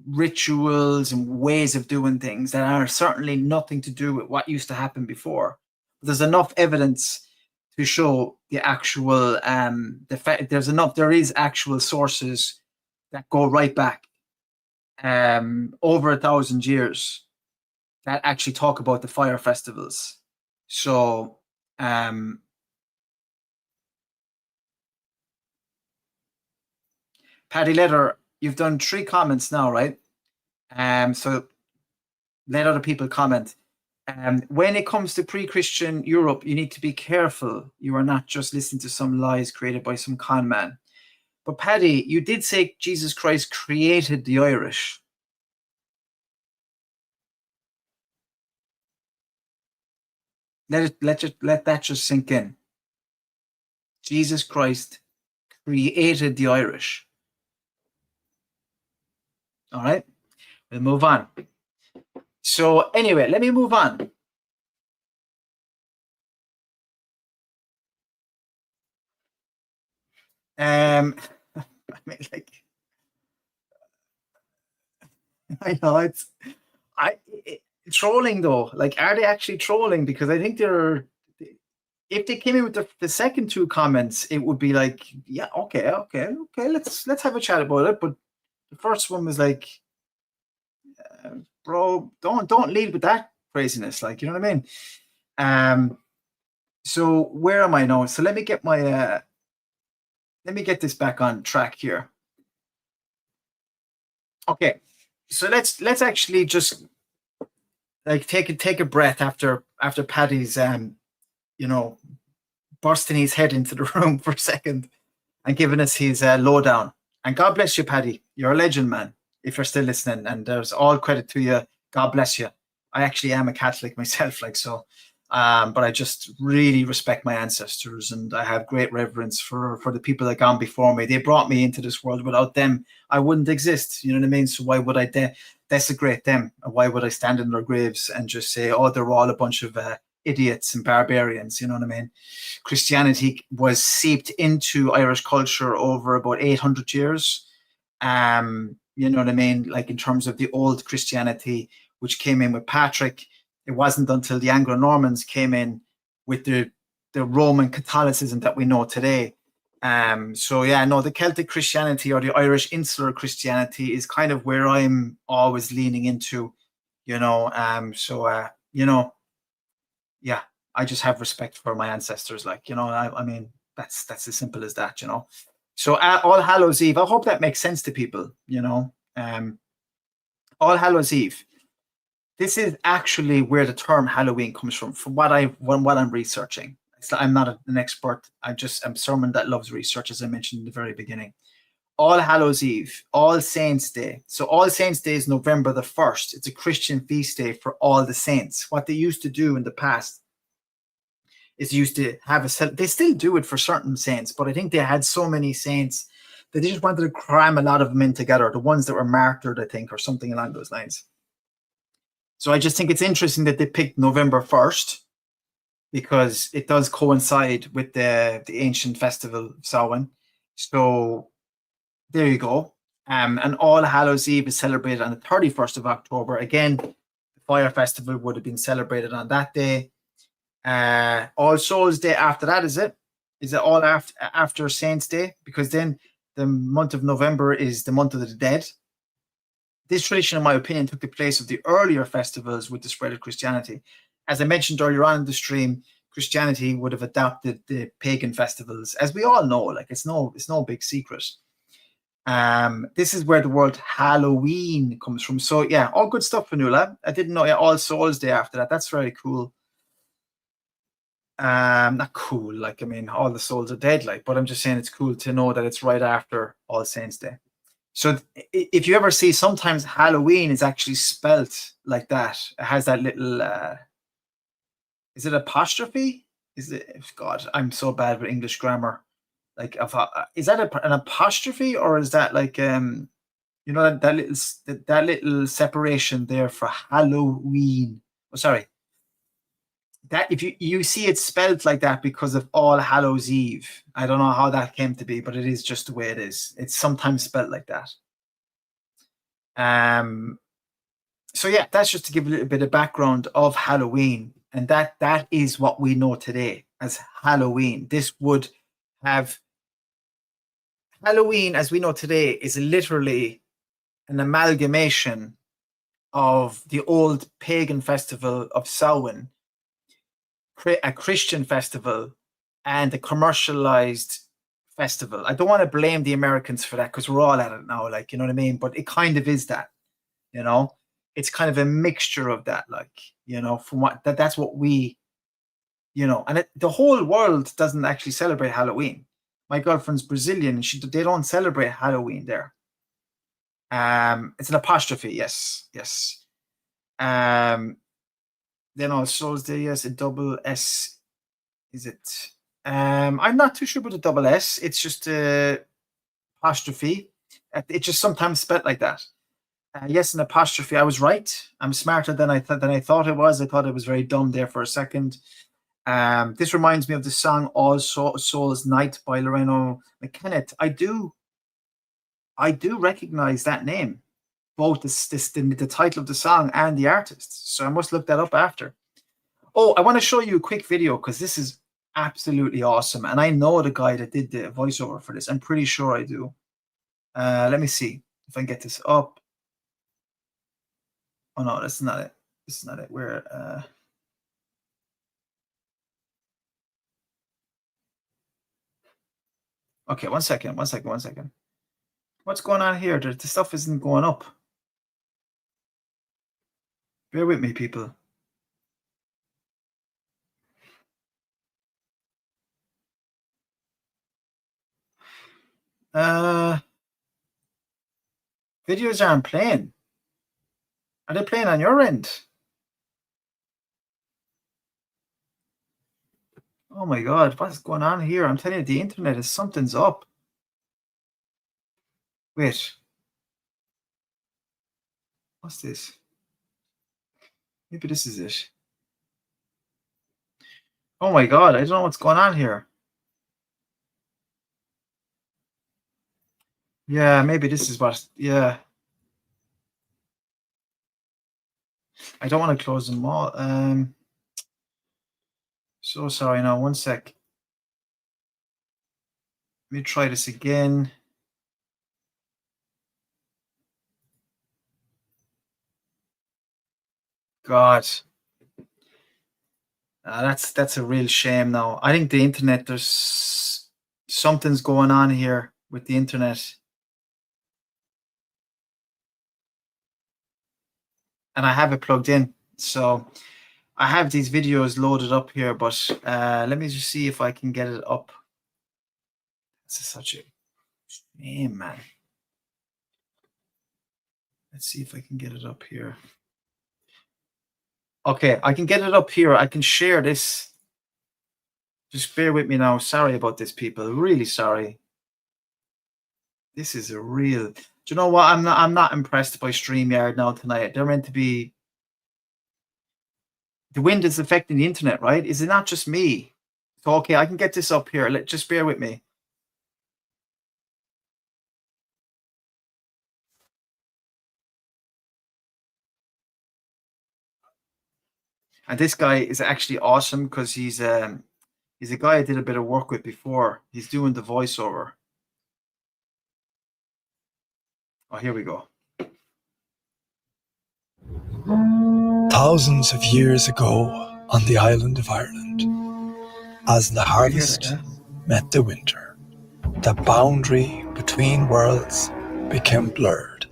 rituals and ways of doing things that are certainly nothing to do with what used to happen before. There's enough evidence to show the actual there is actual sources that go right back over 1,000 years that actually talk about the fire festivals. So Paddy Leather, you've done 3 comments now, right? So let other people comment. When it comes to pre-Christian Europe, you need to be careful. You are not just listening to some lies created by some con man. But Paddy, you did say Jesus Christ created the Irish. Let that just sink in. Jesus Christ created the Irish. All right, we'll move on. So anyway, let me move on. I mean, like, I know it's trolling though. Like, are they actually trolling? Because I think they're. If they came in with the second 2 comments, it would be like, yeah, okay, let's have a chat about it. But the first one was like, bro, don't lead with that craziness. Like, you know what I mean? So where am I now? So let me get my let me get this back on track here. Okay, so let's actually just like take a breath after Paddy's you know, bursting his head into the room for a second and giving us his lowdown. And God bless you, Paddy. You're a legend, man. If you're still listening, and there's all credit to you. God bless you. I actually am a Catholic myself, like so. But I just really respect my ancestors, and I have great reverence for the people that gone before me. They brought me into this world. Without them, I wouldn't exist. You know what I mean? So why would I desecrate them? Why would I stand in their graves and just say, oh, they're all a bunch of idiots and barbarians? You know what I mean? Christianity was seeped into Irish culture over about 800 years. You know what I mean? Like in terms of the old Christianity, which came in with Patrick. It wasn't until the Anglo-Normans came in with the Roman Catholicism that we know today. So yeah, no, the Celtic Christianity or the Irish insular Christianity is kind of where I'm always leaning into, you know. You know, yeah, I just have respect for my ancestors. Like, you know, I mean, that's as simple as that, you know. So All Hallows Eve, I hope that makes sense to people, you know. All Hallows Eve. This is actually where the term Halloween comes from what I'm researching. I'm not an expert. I'm someone that loves research, as I mentioned in the very beginning. All Hallows Eve, All Saints Day. So All Saints Day is November the 1st. It's a Christian feast day for all the saints. What they used to do in the past is used to have they still do it for certain saints, but I think they had so many saints that they just wanted to cram a lot of them in together, the ones that were martyred, I think, or something along those lines. So I just think it's interesting that they picked November 1st because it does coincide with the ancient festival of Samhain. So there you go. And All Hallows Eve is celebrated on the 31st of October. Again, the Fire Festival would have been celebrated on that day. All Souls Day after that, is it? Is it all after Saints Day? Because then the month of November is the month of the dead. This tradition, in my opinion, took the place of the earlier festivals with the spread of Christianity. As I mentioned earlier on in the stream, Christianity would have adopted the pagan festivals, as we all know. Like it's no big secret. This is where the word Halloween comes from. So yeah, all good stuff, Fanula. I didn't know. Yeah, All Souls Day after that. That's very cool. Not cool. Like I mean, all the souls are dead. Like, but I'm just saying it's cool to know that it's right after All Saints Day. So if you ever see, sometimes Halloween is actually spelt like that. It has that little, is it apostrophe? Is it, God, I'm so bad with English grammar. Like, is that an apostrophe, or is that like, you know, that little separation there for Halloween? Oh, sorry. That if you see it spelled like that because of All Hallows Eve. I don't know how that came to be, but it is just the way it is. It's sometimes spelled like that. So yeah, that's just to give a little bit of background of Halloween, and that is what we know today as Halloween. This would have Halloween, as we know today, is literally an amalgamation of the old pagan festival of Samhain, a Christian festival, and a commercialized festival. I don't want to blame the Americans for that because we're all at it now, like, you know what I mean? But it kind of is that, you know, it's kind of a mixture of that, like, you know, from what that's what we, you know, and the whole world doesn't actually celebrate Halloween. My girlfriend's Brazilian, and they don't celebrate Halloween there. It's an apostrophe, yes. Then All Souls Day, yes, a double S. Is it? I'm not too sure about the double S. It's just a apostrophe. It's just sometimes spelled like that. Yes, an apostrophe. I was right. I'm smarter than I thought it was. I thought it was very dumb there for a second. This reminds me of the song "All Souls Night" by Loreno McKennett. I do recognize that name, both the title of the song and the artist. So I must look that up after. Oh, I want to show you a quick video because this is absolutely awesome, and I know the guy that did the voiceover for this. I'm pretty sure I do. Let me see if I can get this up. Oh no, that's not it. This is not it. Where? Okay, one second. What's going on here? The stuff isn't going up. Bear with me, people. Videos aren't playing. Are they playing on your end? Oh my God, what's going on here? I'm telling you, the internet is something's up. Wait. What's this? Maybe this is it. Oh my God, I don't know what's going on here. Yeah, maybe this is what, yeah. I don't want to close them all. So sorry now, one sec. Let me try this again. God. That's a real shame now. I think the internet, there's something's going on here with the internet. and I have it plugged in. So I have these videos loaded up here, but let me just see if I can get it up. This is such a shame, man. Let's see if I can get it up here. Okay, I can get it up here. I can share this. Just bear with me now. Sorry about this, people. Really sorry. This is a real. Do you know what? I'm not impressed by StreamYard now tonight. They're meant to be. The wind is affecting the internet, right? Is it not just me? So okay, I can get this up here. Just bear with me. And this guy is actually awesome because he's a guy I did a bit of work with before. He's doing the voiceover. Oh, here we go. Thousands of years ago on the island of Ireland, as the harvest met the winter, the boundary between worlds became blurred.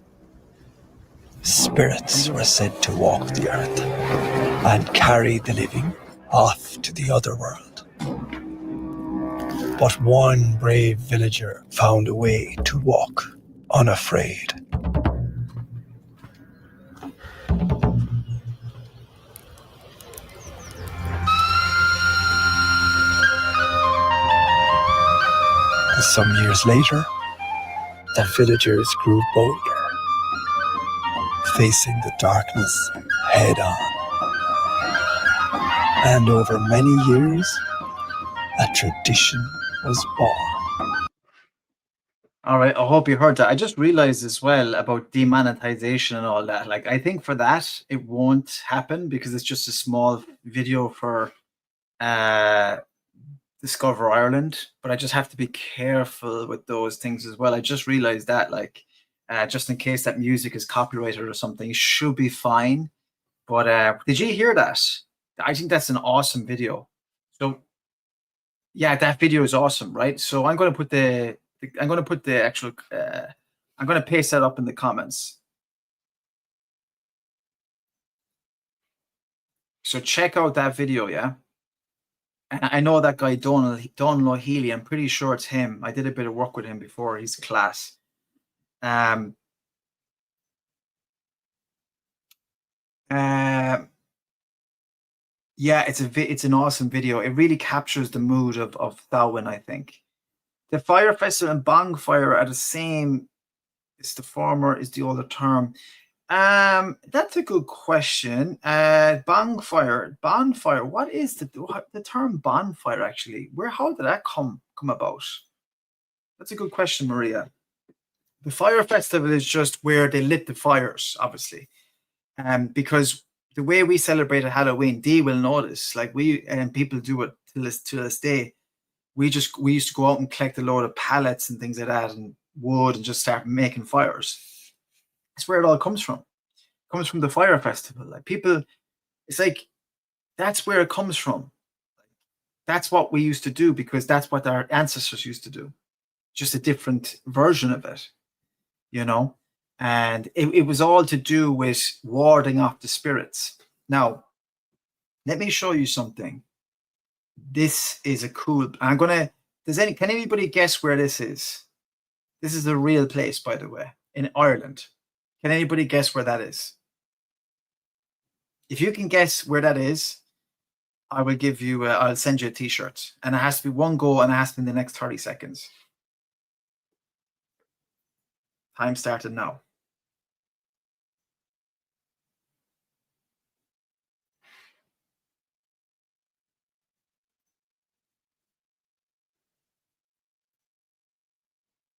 Spirits were said to walk the earth and carry the living off to the other world. But one brave villager found a way to walk unafraid. And some years later, the villagers grew bolder, facing the darkness head on. And over many years, a tradition was born. All right, I hope you heard that. I just realized as well about demonetization and all that. Like, I think for that, it won't happen because it's just a small video for Discover Ireland. But I just have to be careful with those things as well. I just realized that, like, just in case that music is copyrighted or something, it should be fine. But did you hear that? I think that's an awesome video. So yeah, that video is awesome, right? So I'm going to put the actual I'm going to paste that up in the comments. So check out that video, yeah. And I know that guy Donald Healy. I'm pretty sure it's him. I did a bit of work with him before. He's class. Yeah, it's an awesome video. It really captures the mood of Samhain, I think. The fire festival and bonfire are the same. It's the former is the older term. That's a good question. Bonfire. What is the term bonfire actually? How did that come about? That's a good question, Maria. The fire festival is just where they lit the fires, obviously. Because the way we celebrated Halloween, Dee will notice, like people do it to this day. We used to go out and collect a load of pallets and things like that and wood and just start making fires. That's where it all comes from. It comes from the fire festival. Like people, it's like that's where it comes from. That's what we used to do because that's what our ancestors used to do. Just a different version of it, you know? And it was all to do with warding off the spirits. Now, let me show you something. This is a cool. Can anybody guess where this is? This is a real place, by the way, in Ireland. Can anybody guess where that is? If you can guess where that is, I will give you. I'll send you a T-shirt, and it has to be one go, and it has to be in the next 30 seconds. Time started now.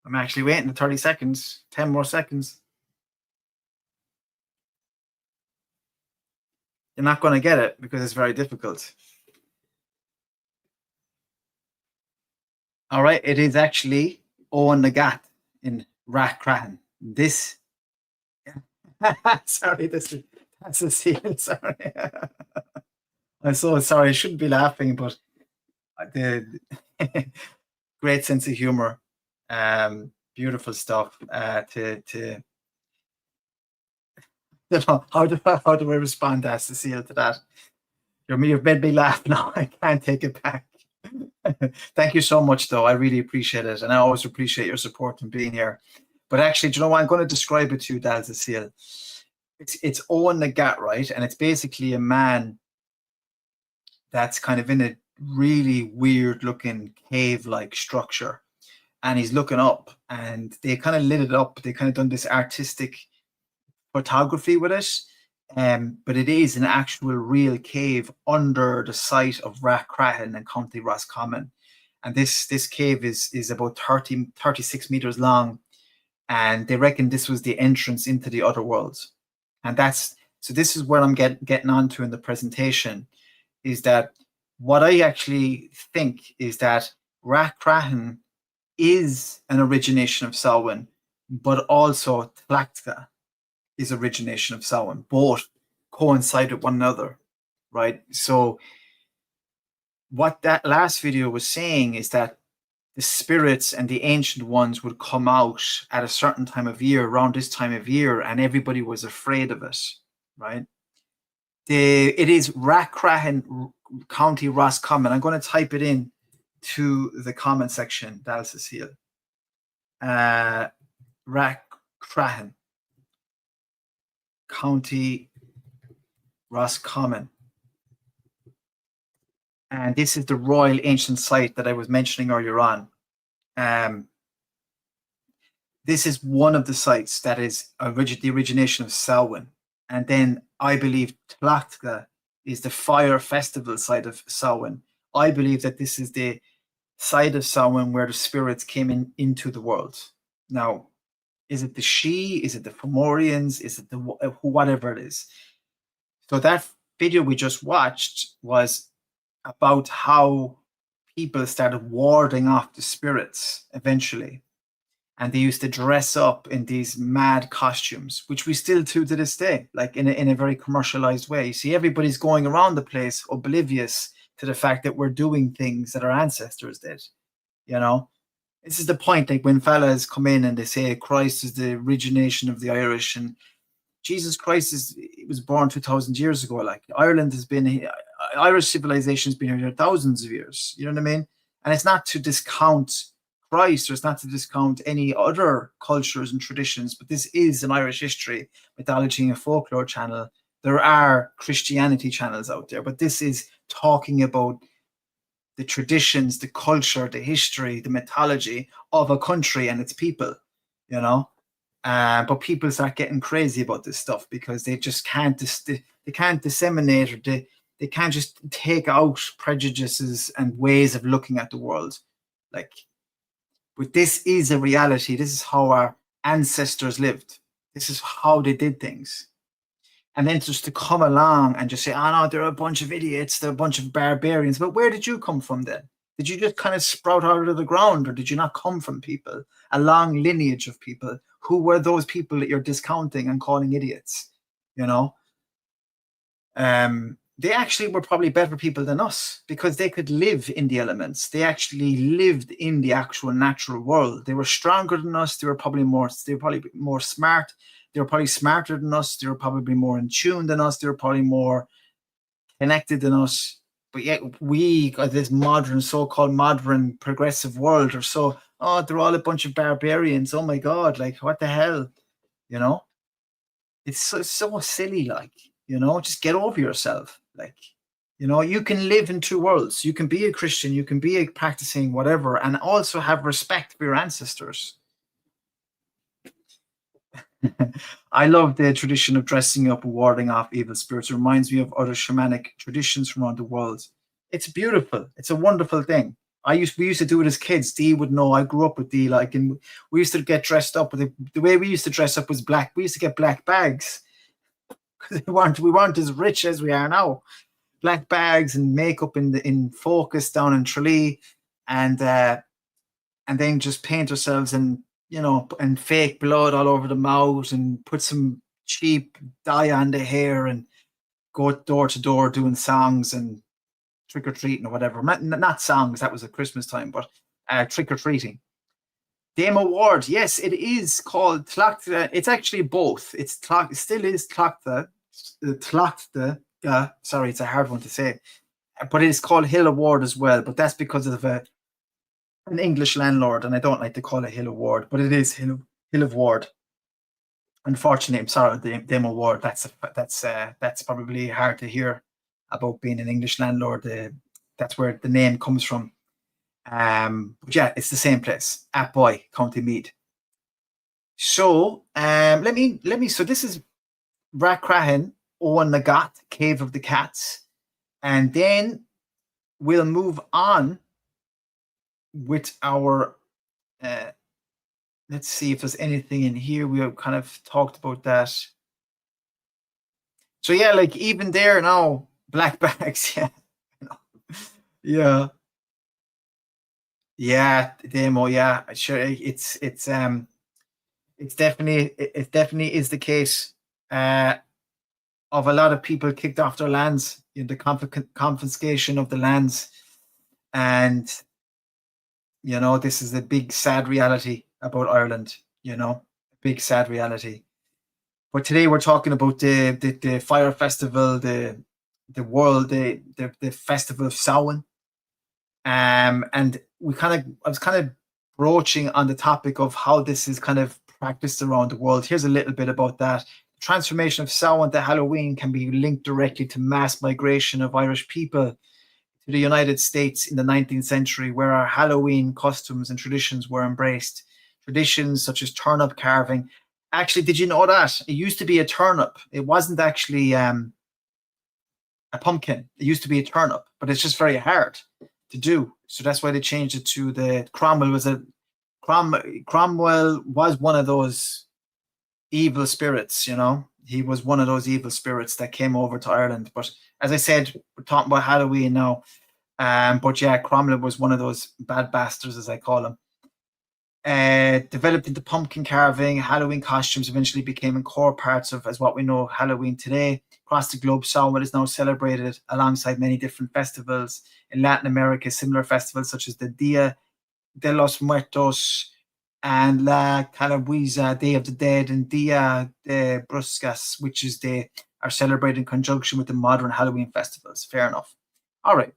I'm actually waiting the 30 seconds. 10 more seconds. You're not going to get it because it's very difficult. All right, it is actually Owen Nagat in Rathcroghan. This, sorry, that's a seal. Sorry, I'm so sorry. I shouldn't be laughing, but the great sense of humor, beautiful stuff. You know, how do I respond, as Cecile, to that? You've made me laugh now. I can't take it back. Thank you so much, though. I really appreciate it, and I always appreciate your support and being here. But actually, do you know what? I'm going to describe it to you, Dal Cecile. It's Owen Nagat, right? And it's basically a man that's kind of in a really weird looking cave like structure, and he's looking up, and they kind of lit it up. They kind of done this artistic photography with it. But it is an actual real cave under the site of Rathcroghan in County Roscommon. And this cave is about 36 meters long. And they reckon this was the entrance into the other worlds. And so this is where I'm getting onto in the presentation, is that what I actually think is that Rathcroghan is an origination of Samhain, but also Tlachtga is origination of Samhain. Both coincide with one another, right? So what that last video was saying is that the spirits and the ancient ones would come out at a certain time of year, around this time of year, and everybody was afraid of it, right? It is Rathcroghan, County Roscommon. I'm going to type it in to the comment section, Dal Cecile. Rathcroghan, County Roscommon. And this is the royal ancient site that I was mentioning earlier on. This is one of the sites that is the origination of Samhain. And then I believe Tlachtga is the fire festival site of Samhain. I believe that this is the site of Samhain where the spirits came into the world. Now, is it the She? Is it the Fomorians? Is it the whatever it is? So that video we just watched was about how people started warding off the spirits eventually. And they used to dress up in these mad costumes, which we still do to this day, like in a very commercialized way. You see, everybody's going around the place oblivious to the fact that we're doing things that our ancestors did, you know? This is the point, like when fellas come in and they say Christ is the origination of the Irish, and Jesus Christ was born 2,000 years ago. Like Ireland has been, Irish civilization has been here thousands of years. You know what I mean? And it's not to discount Christ, or it's not to discount any other cultures and traditions, but this is an Irish history, mythology, and folklore channel. There are Christianity channels out there, but this is talking about the traditions, the culture, the history, the mythology of a country and its people, you know. But people start getting crazy about this stuff because they just can't they can't disseminate, or they can't just take out prejudices and ways of looking at the world. Like, but this is a reality. This is how our ancestors lived. This is how they did things. And then just to come along and just say, oh no, they're a bunch of idiots, they're a bunch of barbarians. But where did you come from then? Did you just kind of sprout out of the ground, or did you not come from people, a long lineage of people? Who were those people that you're discounting and calling idiots? You know? They actually were probably better people than us because they could live in the elements. They actually lived in the actual natural world. They were stronger than us. They were probably more smart. They were probably smarter than us. They were probably more in tune than us. They were probably more connected than us. But yet we got this modern, so-called modern progressive world, or so, oh, they're all a bunch of barbarians. Oh my God, like what the hell? You know? It's so silly, like, you know, just get over yourself. Like, you know, you can live in two worlds. You can be a Christian, you can be a practicing whatever, and also have respect for your ancestors. I love the tradition of dressing up and warding off evil spirits. It reminds me of other shamanic traditions from around the world. It's beautiful. It's a wonderful thing. We used to do it as kids. Dee would know. I grew up with Dee, like, and we used to get dressed up. The way we used to dress up was black. We used to get black bags because we weren't as rich as we are now. Black bags and makeup in Focus down in Tralee, and then just paint ourselves and, you know, and fake blood all over the mouth and put some cheap dye on the hair and go door to door doing songs and trick or treating or whatever. Not songs, that was at Christmas time, but trick or treating. Dame Award, yes, it is called Tlachtga. It's actually both. It still is Tlachtga. Tlachtga. Sorry, it's a hard one to say. But it is called Hill Award as well. But that's because of an English landlord, and I don't like to call it Hill Award, but it is Hill of Ward. Unfortunately, I'm sorry, Dame Award. That's probably hard to hear about being an English landlord. That's where the name comes from. But yeah, it's the same place, Atboy, County Meath. So let me. So this is Rathcroghan, Owen Nagat, Cave of the Cats, and then we'll move on with our. Let's see if there's anything in here. We have kind of talked about that. So yeah, like even there now, black bags. Yeah, yeah. Yeah, demo. Yeah, sure. It definitely is the case of a lot of people kicked off their lands, the confiscation of the lands, and this is a big sad reality about Ireland. Big sad reality. But today we're talking about the fire festival, the festival of Samhain. And I was kind of broaching on the topic of how this is kind of practiced around the world. Here's a little bit about that. The transformation of Samhain to Halloween can be linked directly to mass migration of Irish people to the United States in the 19th century, where our Halloween customs and traditions were embraced. Traditions such as turnip carving. Actually, did you know that? It used to be a turnip. It wasn't actually a pumpkin. It used to be a turnip, but it's just very hard to do. So that's why they changed it to the Cromwell was one of those evil spirits, He was one of those evil spirits that came over to Ireland. But as I said, we're talking about Halloween now. But yeah, Cromwell was one of those bad bastards, as I call him. Developed into pumpkin carving, Halloween costumes eventually became core parts of as what we know Halloween today. Across the globe, Samhain is now celebrated alongside many different festivals. In Latin America, similar festivals such as the Dia de los Muertos and La Calabuesa, Day of the Dead, and Dia de Bruscas, which is are celebrated in conjunction with the modern Halloween festivals. Fair enough. All right.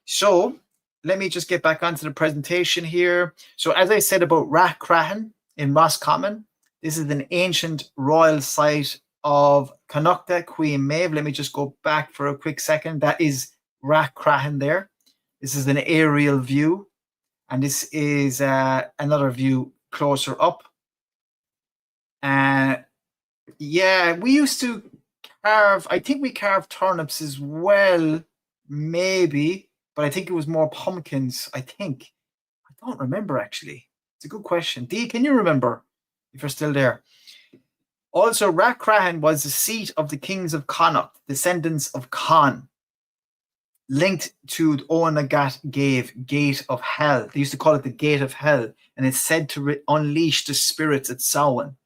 So let me just get back onto the presentation here. So as I said about Rathcroghan in Roscommon, this is an ancient royal site of Connacht, Queen Maeve. Let me just go back for a quick second. That is Rathcroghan there. This is an aerial view. And this is another view closer up. Yeah, we used to carve, I think we carved turnips as well, maybe. But I think it was more pumpkins, I think. I don't remember, actually. It's a good question. Dee, can you remember if you're still there? Also, Rathcroghan was the seat of the kings of Connacht, descendants of Conn, linked to the Owen Nagat Gate of Hell. They used to call it the Gate of Hell, and it's said to unleash the spirits at Samhain.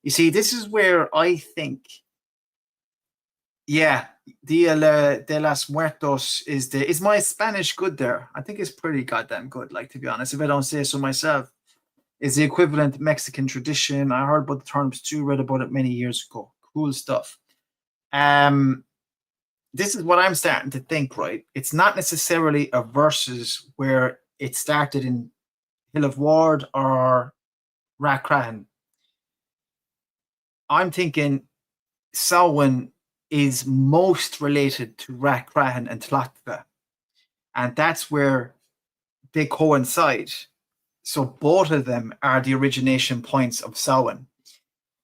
You see, this is where I think, yeah, Dia de los Muertos is my Spanish good there? I think it's pretty goddamn good, like, to be honest, if I don't say so myself. Is the equivalent Mexican tradition. I heard about the turnips too, read about it many years ago. Cool stuff. This is what I'm starting to think, right? It's not necessarily a versus where it started in Hill of Ward or Rathcroghan. I'm thinking Samhain is most related to Rathcroghan and Tlachtga. And that's where they coincide. So both of them are the origination points of Samhain,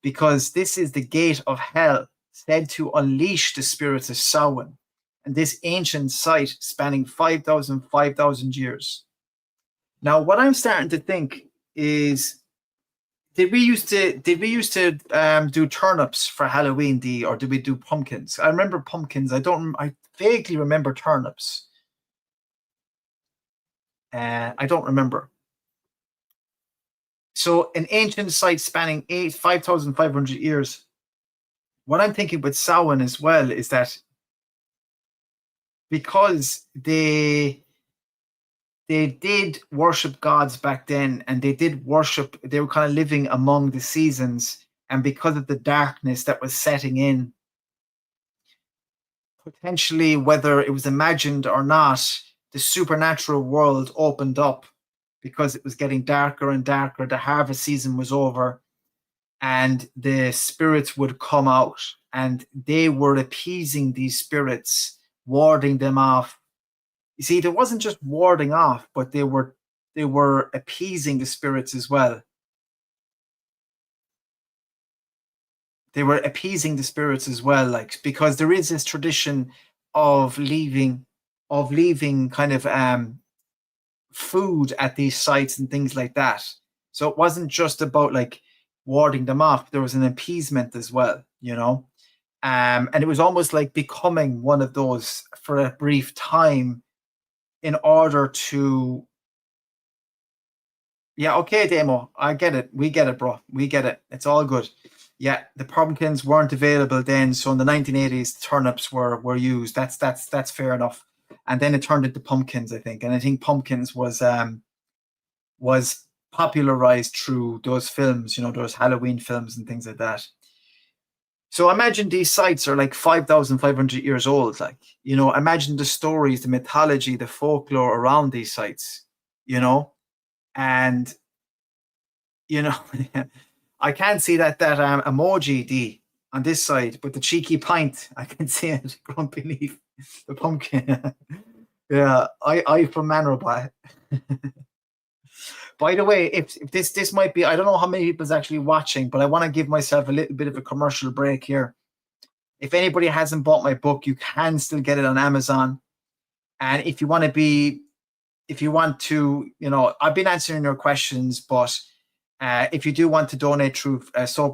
because this is the gate of hell said to unleash the spirits of Samhain, and this ancient site spanning 5,000 years. Now, what I'm starting to think is, did we used to do turnips for Halloween, or did we do pumpkins? I remember pumpkins. I vaguely remember turnips. I don't remember. So an ancient site spanning 5,500 years. What I'm thinking with Samhain as well is that because they they did worship gods back then, and they did worship. They were kind of living among the seasons, and because of the darkness that was setting in, potentially, whether it was imagined or not, the supernatural world opened up because it was getting darker and darker. The harvest season was over, and the spirits would come out, and they were appeasing these spirits, warding them off. You see, there wasn't just warding off, but they were appeasing the spirits as well. They were appeasing the spirits as well, like, because there is this tradition of leaving kind of food at these sites and things like that. So it wasn't just about like warding them off. There was an appeasement as well, you know. And it was almost like becoming one of those for a brief time in order to, yeah, okay, Demo, I get it. We get it, bro. We get it. It's all good. Yeah, the pumpkins weren't available then, so in the 1980s, turnips were used. That's fair enough. And then it turned into pumpkins, I think. And I think pumpkins was popularized through those films, you know, those Halloween films and things like that. So imagine these sites are like 5,500 years old. Like, you know, imagine the stories, the mythology, the folklore around these sites, you know, and, you know, I can't see that emoji, D, on this side, but the cheeky pint, I can see it beneath the pumpkin. Yeah, I from Manrobot. By the way, if this might be, I don't know how many people's actually watching, but I want to give myself a little bit of a commercial break here. If anybody hasn't bought my book, you can still get it on Amazon. And if you want to, you know, I've been answering your questions, but if you do want to donate through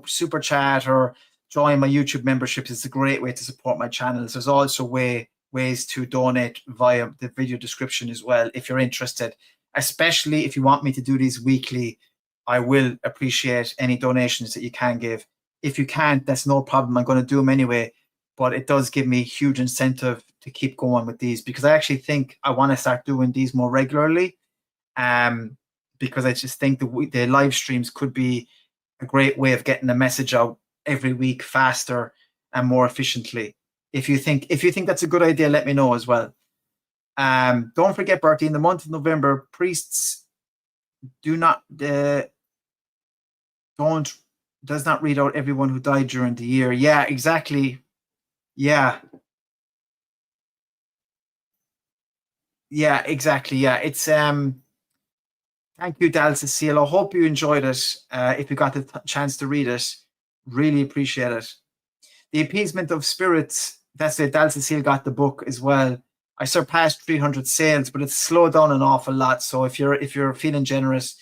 Super Chat or join my YouTube memberships, it's a great way to support my channels. There's also ways to donate via the video description as well, if you're interested. Especially if you want me to do these weekly, I will appreciate any donations that you can give. If you can't, that's no problem. I'm going to do them anyway, but it does give me huge incentive to keep going with these, because I actually think I want to start doing these more regularly. Because I just think the live streams could be a great way of getting the message out every week faster and more efficiently. If you think that's a good idea, let me know as well. Don't forget, Bertie, in the month of November, priests does not read out everyone who died during the year. Yeah, exactly. Yeah. Yeah, exactly. Yeah, it's thank you, Dal Cecile. I hope you enjoyed it. If you got the chance to read it, really appreciate it. The Appeasement of Spirits. That's it. Dal Cecile got the book as well. I surpassed 300 sales, but it's slowed down an awful lot. So if you're feeling generous,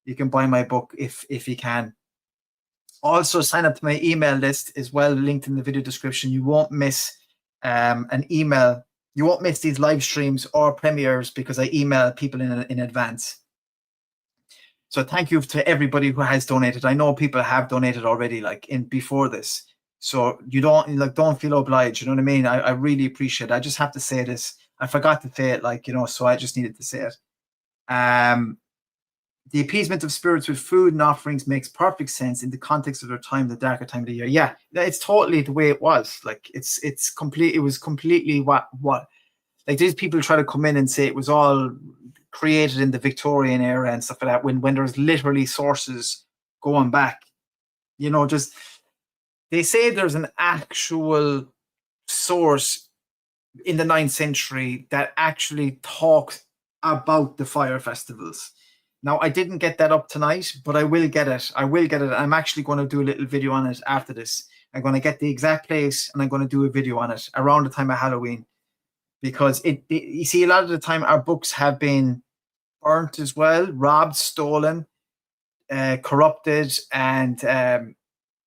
you can buy my book if you can. Also, sign up to my email list as well, linked in the video description. You won't miss an email. You won't miss these live streams or premieres because I email people in advance. So thank you to everybody who has donated. I know people have donated already, like before this. So you don't feel obliged. You know what I mean? I really appreciate it. I just have to say this. I forgot to say it, like, you know, so I just needed to say it. The appeasement of spirits with food and offerings makes perfect sense in the context of their time, the darker time of the year. Yeah, it's totally the way it was. Like it was completely what like these people try to come in and say it was all created in the Victorian era and stuff like that, when there's literally sources going back, you know, just they say there's an actual source in the 9th century that actually talks about the fire festivals. Now, I didn't get that up tonight, but I will get it. I'm actually going to do a little video on it after this. I'm going to get the exact place and I'm going to do a video on it around the time of Halloween, because you see, a lot of the time our books have been burnt as well, robbed, stolen, corrupted, and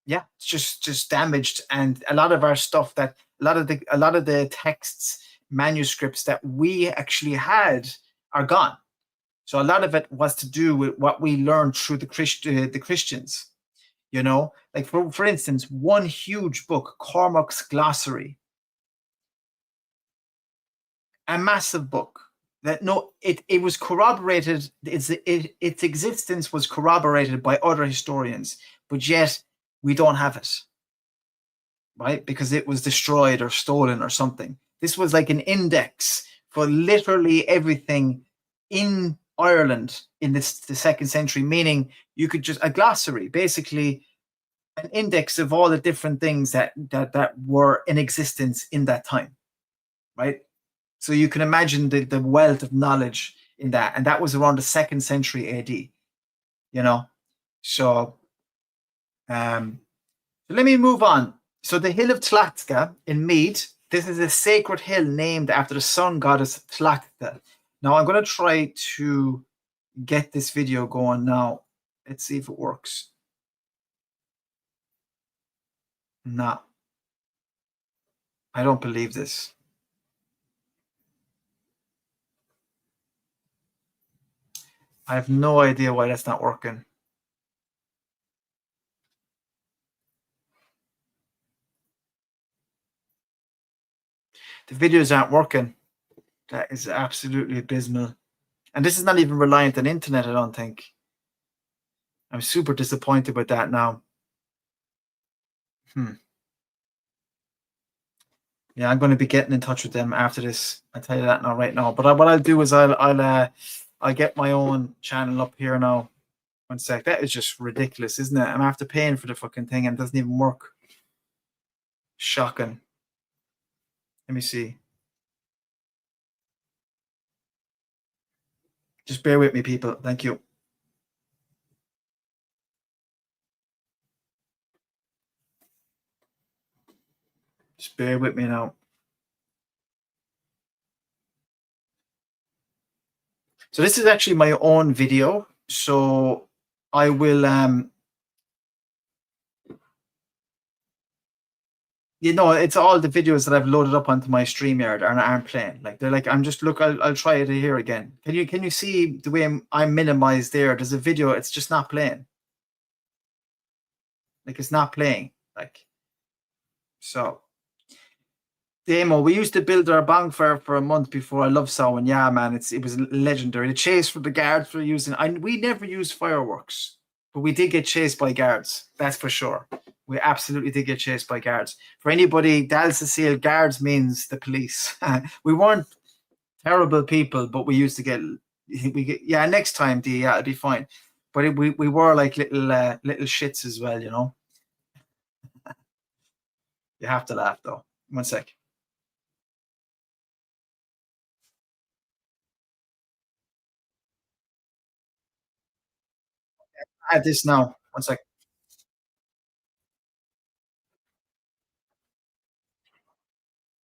yeah, it's just damaged. And a lot of our stuff, a lot of the texts, manuscripts that we actually had are gone. So a lot of it was to do with what we learned through the Christians, you know, like for instance, one huge book, Cormac's Glossary, a massive book that no, it was corroborated. Its existence was corroborated by other historians, but yet we don't have it, right? Because it was destroyed or stolen or something. This was like an index for literally everything in Ireland in the 2nd century, meaning you could just a glossary, basically an index of all the different things that were in existence in that time, right? So you can imagine the wealth of knowledge in that, and that was around the 2nd century AD. You know, so let me move on. So the Hill of Tlachtga in Meath, this is a sacred hill named after the sun goddess Tlachtga. Now I'm going to try to get this video going now. Let's see if it works. No, I don't believe this. I have no idea why that's not working. The videos aren't working. That is absolutely abysmal. And this is not even reliant on internet, I don't think. I'm super disappointed with that now. Yeah, I'm going to be getting in touch with them after this. I'll tell you that now, right now. But what I'll do is I'll get my own channel up here now. One sec. That is just ridiculous, isn't it? I'm after paying for the fucking thing and it doesn't even work. Shocking. Let me see. Just bear with me, people. Thank you. Just bear with me now. So this is actually my own video. So I will, you know, it's all the videos that I've loaded up onto my StreamYard aren't playing. Like they're like, I'm just look. I'll try it here again. Can you see the way I'm minimized there? There's a video. It's just not playing. Like it's not playing. Like so. Demo, we used to build our bonfire for a month before. I love Samhain. Yeah, man, it was legendary. The chase for the guards for using. We never used fireworks, but we did get chased by guards. That's for sure. We absolutely did get chased by guards. For anybody, Dal Cecile, guards means the police. We weren't terrible people, but we used to get. Yeah, next time, yeah, it'll be fine. But we were like little shits as well, you know. You have to laugh though. One sec. Add this now. One sec.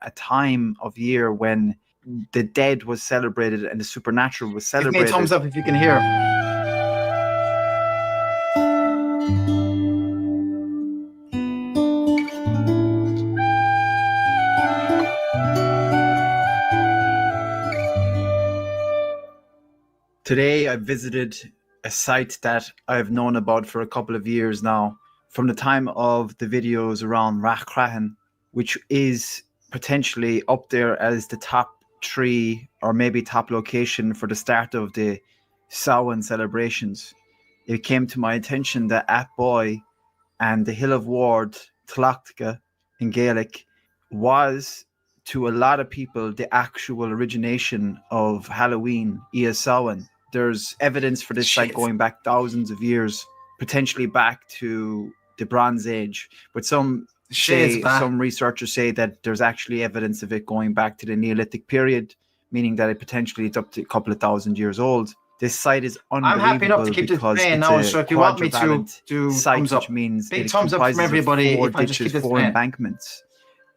A time of year when the dead was celebrated and the supernatural was celebrated. Give me a thumbs up if you can hear. Today I visited a site that I've known about for a couple of years now, from the time of the videos around Rathcroghan, which is potentially up there as the top 3 or maybe top location for the start of the Samhain celebrations. It came to my attention that Athboy and the Hill of Tlachtga in Gaelic was, to a lot of people, the actual origination of Halloween, Samhain. There's evidence for this site going back thousands of years, potentially back to the Bronze Age. But some researchers say that there's actually evidence of it going back to the Neolithic period, meaning that it potentially is up to a couple of thousand years old. This site is unbelievable. I'm happy enough to keep this playing now, so if you want me to do site, thumbs up, which means big thumbs up from everybody. 4 ditches, 4 embankments.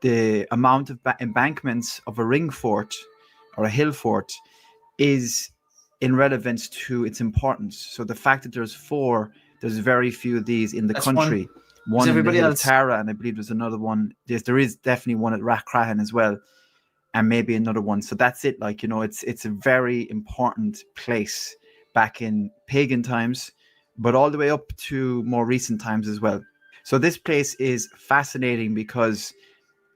The amount of embankments of a ring fort or a hill fort is in relevance to its importance. So the fact that there's 4, there's very few of these in the country. One in the Hill of Tara, and I believe there's another one. There is definitely one at Rathcroghan as well, and maybe another one. So that's it. Like, you know, it's a very important place back in pagan times, but all the way up to more recent times as well. So this place is fascinating because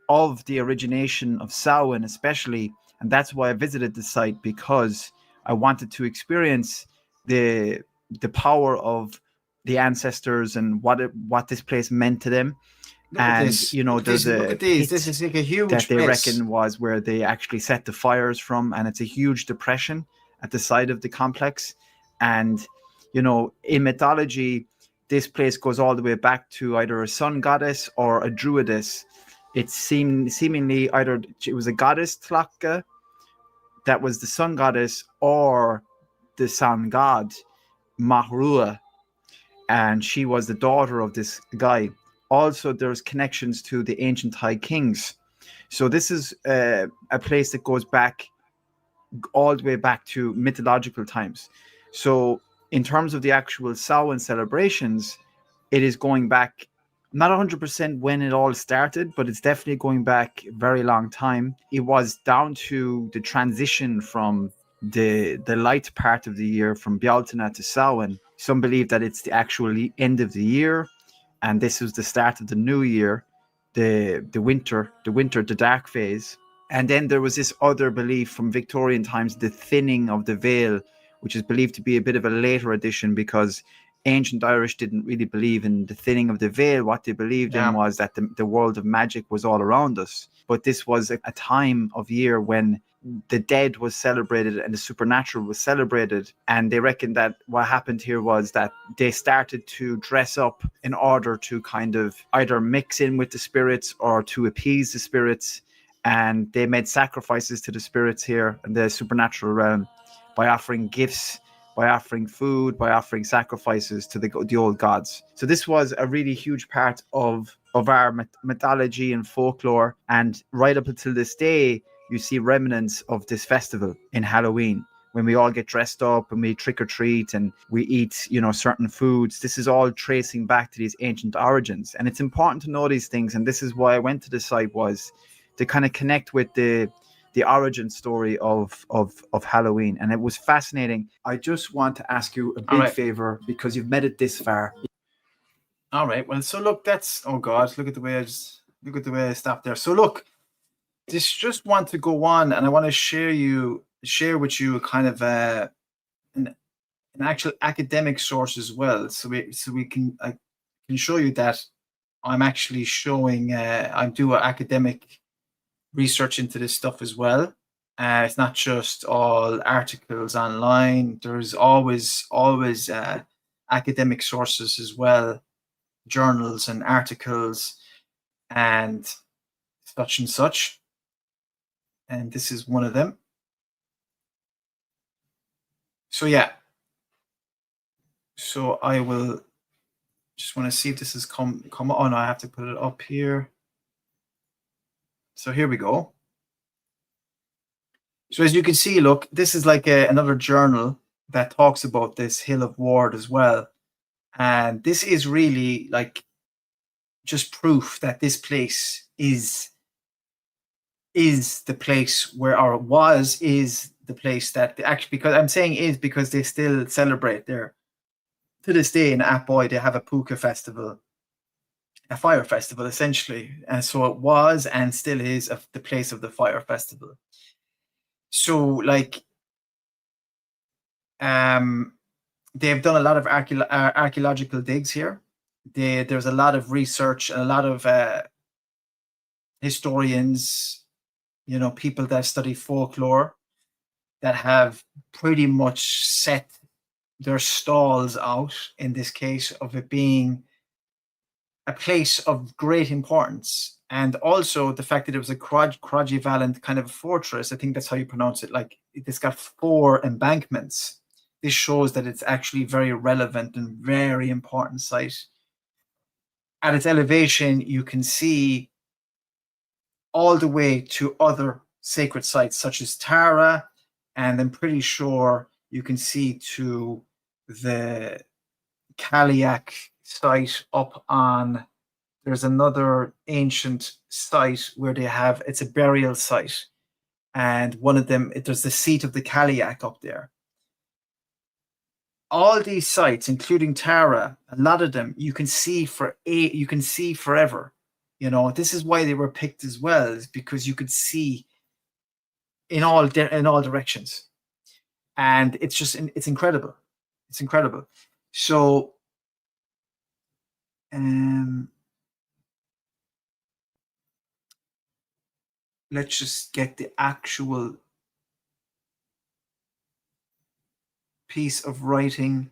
of the origination of Samhain, especially And that's why I visited the site, because I wanted to experience the power of the ancestors and what this place meant to them. Look at And this. you know, Look at this. there's Look a at these. pit This is like a huge that they place. reckon was where they actually set the fires from, and it's a huge depression at the side of the complex. And you know, in mythology, this place goes all the way back to either a sun goddess or a druidess. It seemingly either it was a goddess Tlachtga that was the sun goddess, or the sun god Mahrua, and she was the daughter of this guy. Also, there's connections to the ancient High Kings. So this is a place that goes back all the way back to mythological times. So in terms of the actual Samhain celebrations, it is going back not 100% when it all started, but it's definitely going back a very long time. It was down to the transition from the light part of the year, from Bealtaine to Samhain. Some believe that it's the actual end of the year, and this was the start of the new year, the winter, the dark phase. And then there was this other belief from Victorian times, the thinning of the veil, which is believed to be a bit of a later addition, because ancient Irish didn't really believe in the thinning of the veil. What they believed in was that the world of magic was all around us. But this was a time of year when the dead was celebrated and the supernatural was celebrated. And they reckon that what happened here was that they started to dress up in order to kind of either mix in with the spirits or to appease the spirits. And they made sacrifices to the spirits here in the supernatural realm by offering gifts, by offering food, by offering sacrifices to the old gods. So this was a really huge part of our mythology and folklore. And right up until this day, you see remnants of this festival in Halloween, when we all get dressed up and we trick or treat and we eat, you know, certain foods. This is all tracing back to these ancient origins. And it's important to know these things. And this is why I went to the site, was to kind of connect with the origin story of Halloween. And it was fascinating. I just want to ask you a big favor, because you've made it this far. All right. Well, so look, that's, oh God, look at the way I stopped there. So look, this just want to go on, and I want to share with you kind of an actual academic source as well. So we can, I can show you that I'm actually showing, I do academic research into this stuff as well. It's not just all articles online. There's always academic sources as well, journals and articles and such and such. And this is one of them. So yeah. So I will just want to see if this has come on. I have to put it up here. So here we go. So as you can see, look, this is like another journal that talks about this Hill of Ward as well. And this is really like just proof that this place is the place where, or is the place that actually, because I'm saying is because they still celebrate there. To this day in Apoy, they have a puka festival, a fire festival essentially. And so it was and still is the place of the fire festival. So like they've done a lot of archaeological digs here. There's a lot of research and a lot of historians, you know, people that study folklore, that have pretty much set their stalls out in this case of it being a place of great importance. And also the fact that it was a quadrivalent kind of fortress, I think that's how you pronounce it, like it's got 4 embankments. This shows that it's actually very relevant and very important site. At its elevation, you can see all the way to other sacred sites such as Tara, and I'm pretty sure you can see to the Cailleach site up on, there's another ancient site where they have, it's a burial site, and one of them, there's the seat of the Cailleach up there. All these sites, including Tara, a lot of them you can see forever. You know, this is why they were picked as well, is because you could see in all directions, and it's incredible. It's incredible. So, let's just get the actual piece of writing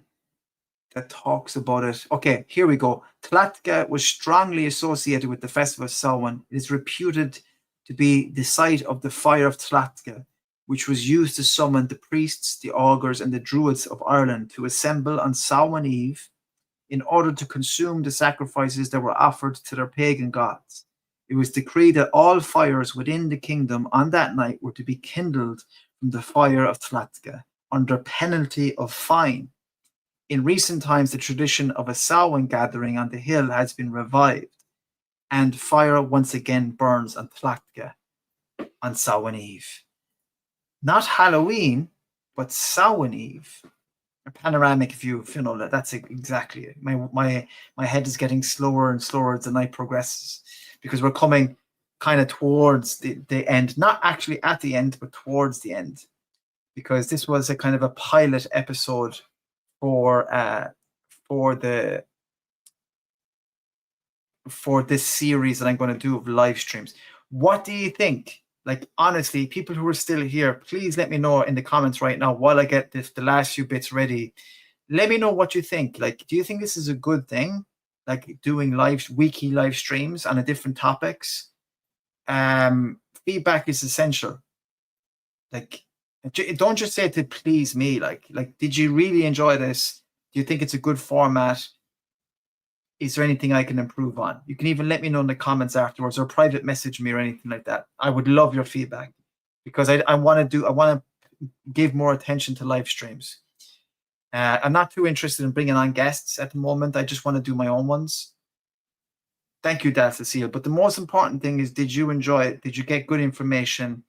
that talks about it. Okay, here we go. Tlachtga was strongly associated with the festival of Samhain. It is reputed to be the site of the fire of Tlachtga, which was used to summon the priests, the augurs, and the druids of Ireland to assemble on Samhain Eve in order to consume the sacrifices that were offered to their pagan gods. It was decreed that all fires within the kingdom on that night were to be kindled from the fire of Tlachtga under penalty of fine. In recent times, the tradition of a Samhain gathering on the hill has been revived, and fire once again burns on Tlachtga on Samhain Eve. Not Halloween, but Samhain Eve. A panoramic view, if you know that. That's exactly it. My head is getting slower and slower as the night progresses, because we're coming kind of towards the end. Not actually at the end, but towards the end. Because this was a kind of a pilot episode for this series that I'm going to do of live streams. What do you think? Like, honestly, people who are still here, please let me know in the comments right now while I get the last few bits ready. Let me know what you think. Like, do you think this is a good thing? Like doing weekly live streams on different topics? Feedback is essential. Like, don't just say it to please me. Like, did you really enjoy this? Do you think it's a good format? Is there anything I can improve on? You can even let me know in the comments afterwards, or private message me or anything like that. I would love your feedback, because I want to give more attention to live streams. I'm not too interested in bringing on guests at the moment. I just want to do my own ones. Thank you, Dal Cecile. But the most important thing is, did you enjoy it? Did you get good information?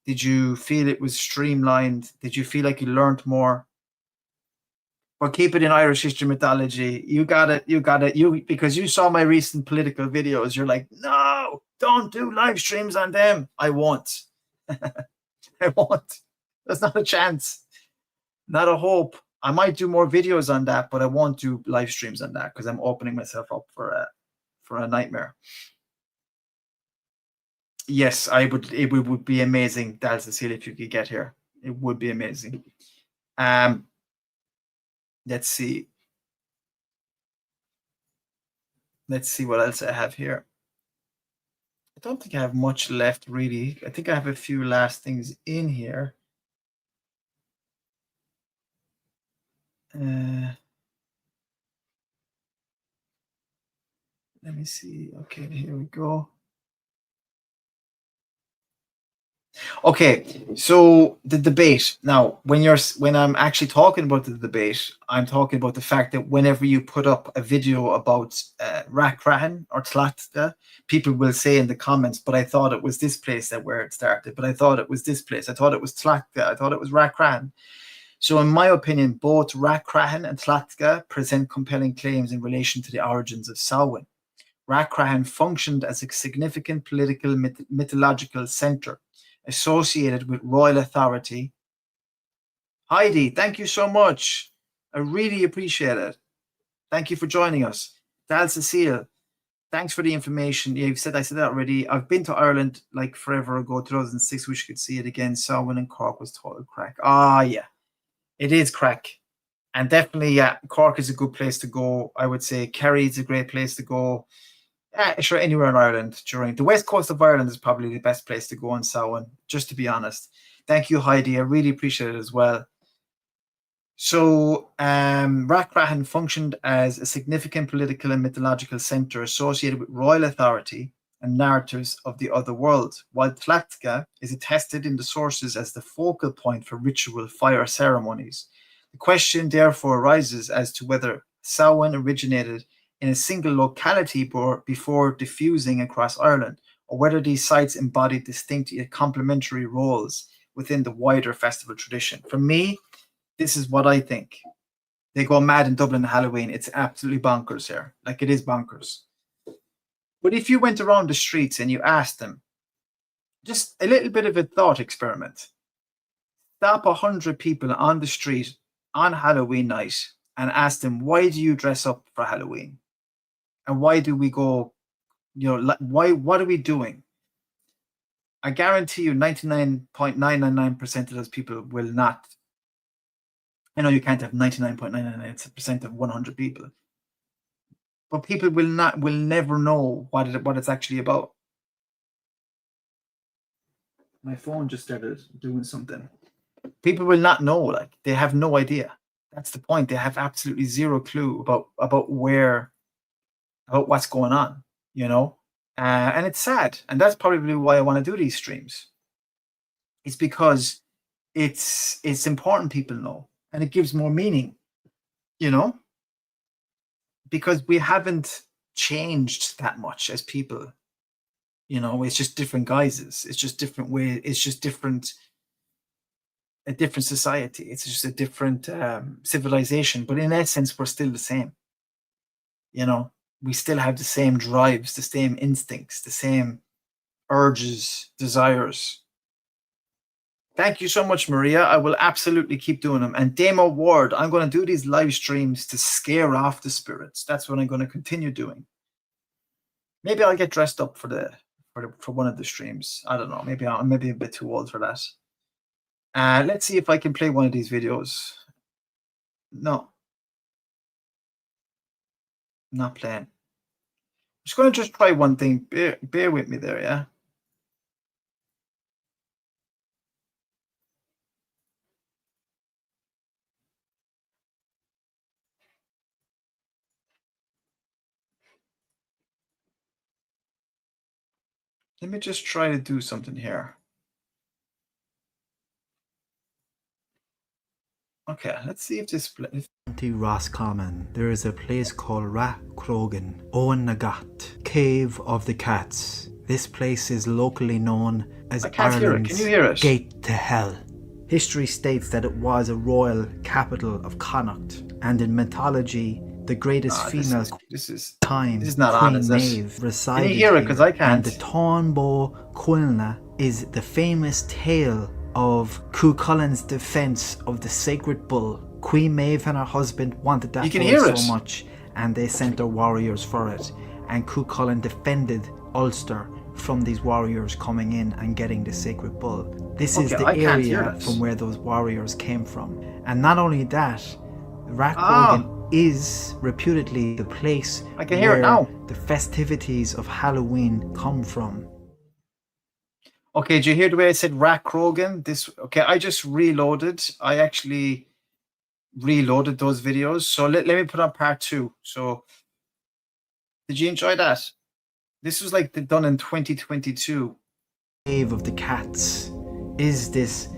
Did you feel it was streamlined? Did you feel like you learned more? But keep it in Irish history mythology. You got it. Because you saw my recent political videos. You're like, no, don't do live streams on them. I won't. I won't. There's not a chance. Not a hope. I might do more videos on that, but I won't do live streams on that, because I'm opening myself up for a nightmare. Yes, I would. It would be amazing, Dal Cecile, if you could get here. It would be amazing. Let's see. Let's see what else I have here. I don't think I have much left, really. I think I have a few last things in here. Let me see. Okay, here we go. Okay, so the debate. Now, when I'm actually talking about the debate, I'm talking about the fact that whenever you put up a video about Rathcroghan or Tlachtga, people will say in the comments, but I thought it was this place where it started, but I thought it was this place. I thought it was Tlachtga. I thought it was Rathcroghan. So in my opinion, both Rathcroghan and Tlachtga present compelling claims in relation to the origins of Samhain. Rathcroghan functioned as a significant political mythological centre associated with royal authority. Heidi, thank you so much. I really appreciate it. Thank you for joining us. Dal Cecile, thanks for the information. Yeah, I said that already. I've been to Ireland like forever ago, 2006. Wish you could see it again. Samhain in Cork was total crack. Yeah, it is crack. And definitely, yeah, Cork is a good place to go. I would say Kerry is a great place to go. Sure, anywhere in Ireland during the west coast of Ireland is probably the best place to go on Samhain, just to be honest. Thank you, Heidi. I really appreciate it as well. So, Rathcroghan functioned as a significant political and mythological centre associated with royal authority and narratives of the other world, while Tlachtga is attested in the sources as the focal point for ritual fire ceremonies. The question therefore arises as to whether Samhain originated in a single locality before diffusing across Ireland, or whether these sites embodied distinct yet complementary roles within the wider festival tradition. For me, this is what I think. They go mad in Dublin Halloween. It's absolutely bonkers here. Like, it is bonkers. But if you went around the streets and you asked them, Just a little bit of a thought experiment. Stop 100 people on the street on Halloween night and ask them, why do you dress up for Halloween? And why do we go, what are we doing? I guarantee you 99.999% of those people will not. I know you can't have 99.999% of 100 people. But people will never know what it's actually about. My phone just started doing something. People will not know, like they have no idea. That's the point. They have absolutely zero clue about what's going on, and it's sad. And that's probably why I want to do these streams. It's because it's important people know, and it gives more meaning, because we haven't changed that much as people. It's just different guises. It's just different way. It's just a different society. It's just a different civilization. But in essence, we're still the same. We still have the same drives, the same instincts, the same urges, desires. Thank you so much, Maria. I will absolutely keep doing them. And Damo Ward, I'm going to do these live streams to scare off the spirits. That's what I'm going to continue doing. Maybe I'll get dressed up for one of the streams. I don't know. Maybe I'm a bit too old for that. Let's see if I can play one of these videos. No. Not playing. I'm just going to try one thing. Bear with me there, yeah? Let me just try to do something here. Okay, let's see if this... Roscommon, there is a place called Rathcroghan, Owen Nagat, Cave of the Cats. This place is locally known as Ireland's Gate to Hell. History states that it was a royal capital of Connacht, and in mythology, the greatest female this is time, not Queen on, is Meath, resided Can you hear it? Because I can't. And the Tawnbo Cuilna is the famous tale of Cuchulain's defense of the sacred bull. Queen Maeve and her husband wanted that bull so much, and they sent their warriors for it. And Cuchulain defended Ulster from these warriors coming in and getting the sacred bull. This is the area from where those warriors came from. And not only that, Rathcroghan is reputedly the place where the festivities of Halloween come from. Okay, did you hear the way I said Rathcroghan? I just reloaded. I actually reloaded those videos. So let me put on part 2. So did you enjoy that? This was done in 2022. Cave of the Cats is this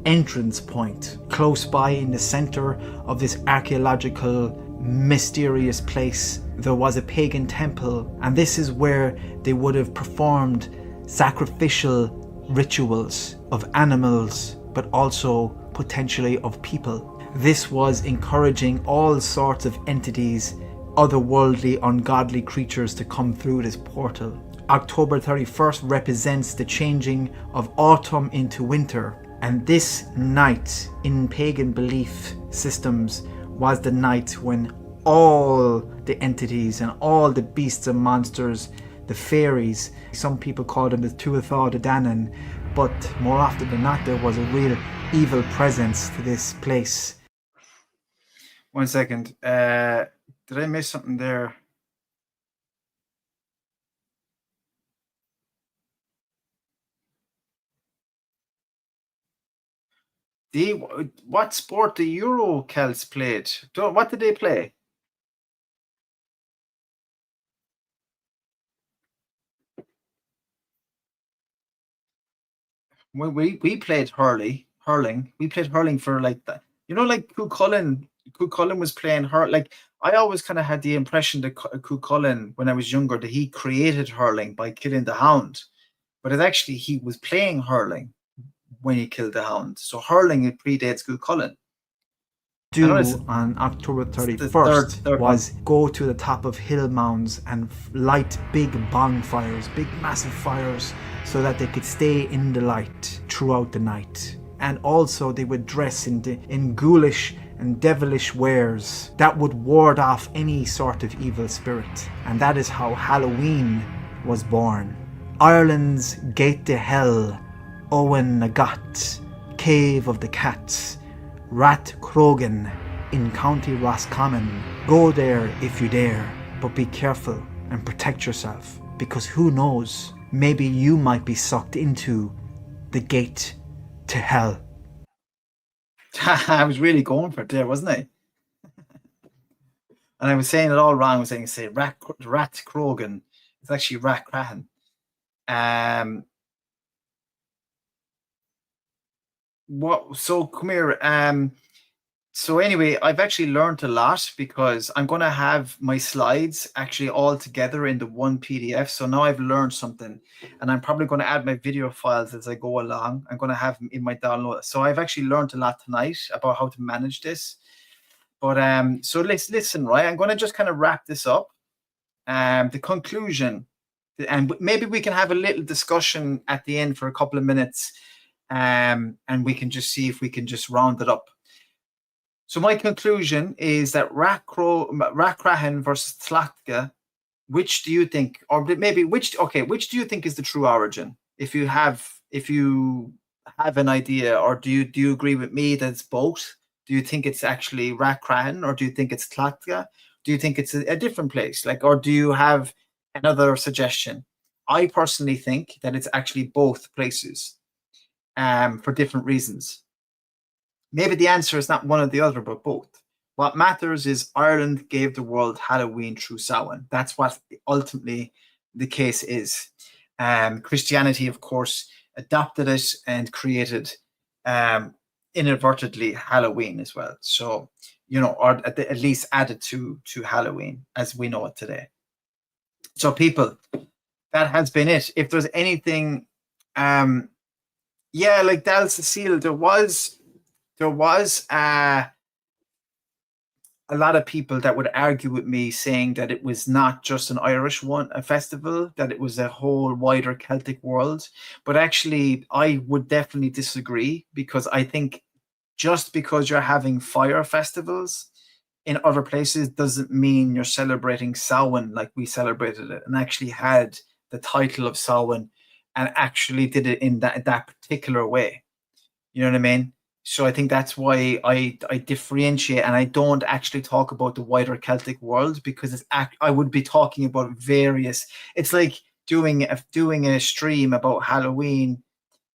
entrance point close by in the center of this archaeological mysterious place. There was a pagan temple, and this is where they would have performed sacrificial rituals of animals, but also potentially of people. This was encouraging all sorts of entities, otherworldly, ungodly creatures to come through this portal. October 31st represents the changing of autumn into winter, and this night in pagan belief systems was the night when all the entities and all the beasts and monsters, the fairies, some people call them the Tuatha De Danann, but more often than not there was a real evil presence to this place. 1 second. Did I miss something there? What sport the Euro Celts played? What did they play? We played hurling. We played hurling for that. Cuchulain was playing hurling. I always kind of had the impression that Cuchulain, when I was younger, that he created hurling by killing the hound, but it actually he was playing hurling when he killed the hound. So hurling, it predates Cuchulain. Do on October 31st was go to the top of hill mounds and light big bonfires, big massive fires so that they could stay in the light throughout the night. And also they would dress in ghoulish and devilish wares that would ward off any sort of evil spirit. And that is how Halloween was born. Ireland's gate to hell, Owen Nagat, Cave of the Cats, Rathcroghan in County Roscommon. Go there if you dare, but be careful and protect yourself, because who knows, maybe you might be sucked into the gate to hell. I was really going for it there, wasn't I? And I was saying it all wrong. I was saying, Rathcroghan. It's actually Rathcroghan. So come here. So anyway, I've actually learned a lot because I'm going to have my slides actually all together into one PDF. So now I've learned something, and I'm probably going to add my video files as I go along. I'm going to have them in my download. So I've actually learned a lot tonight about how to manage this. But so let's listen, right? I'm going to just kind of wrap this up. The conclusion, and maybe we can have a little discussion at the end for a couple of minutes, and we can just see if we can just round it up. So my conclusion is that Rathcroghan versus Tlachtga, which do you think, or maybe which do you think is the true origin? If you have an idea, or do you agree with me that it's both? Do you think it's actually Rathcroghan, or do you think it's Tlachtga? Do you think it's a different place? Or do you have another suggestion? I personally think that it's actually both places, for different reasons. Maybe the answer is not one or the other, but both. What matters is Ireland gave the world Halloween through Samhain. That's what ultimately the case is. Christianity, of course, adopted it and created, inadvertently, Halloween as well. So, or at least added to Halloween as we know it today. So, people, that has been it. If there's anything, like Dal Cecile, there was a lot of people that would argue with me, saying that it was not just an Irish a festival, that it was a whole wider Celtic world. But actually, I would definitely disagree, because I think just because you're having fire festivals in other places doesn't mean you're celebrating Samhain like we celebrated it, and actually had the title of Samhain and actually did it in that particular way. You know what I mean? So I think that's why I differentiate, and I don't actually talk about the wider Celtic world, because I would be talking about various. It's like doing a stream about Halloween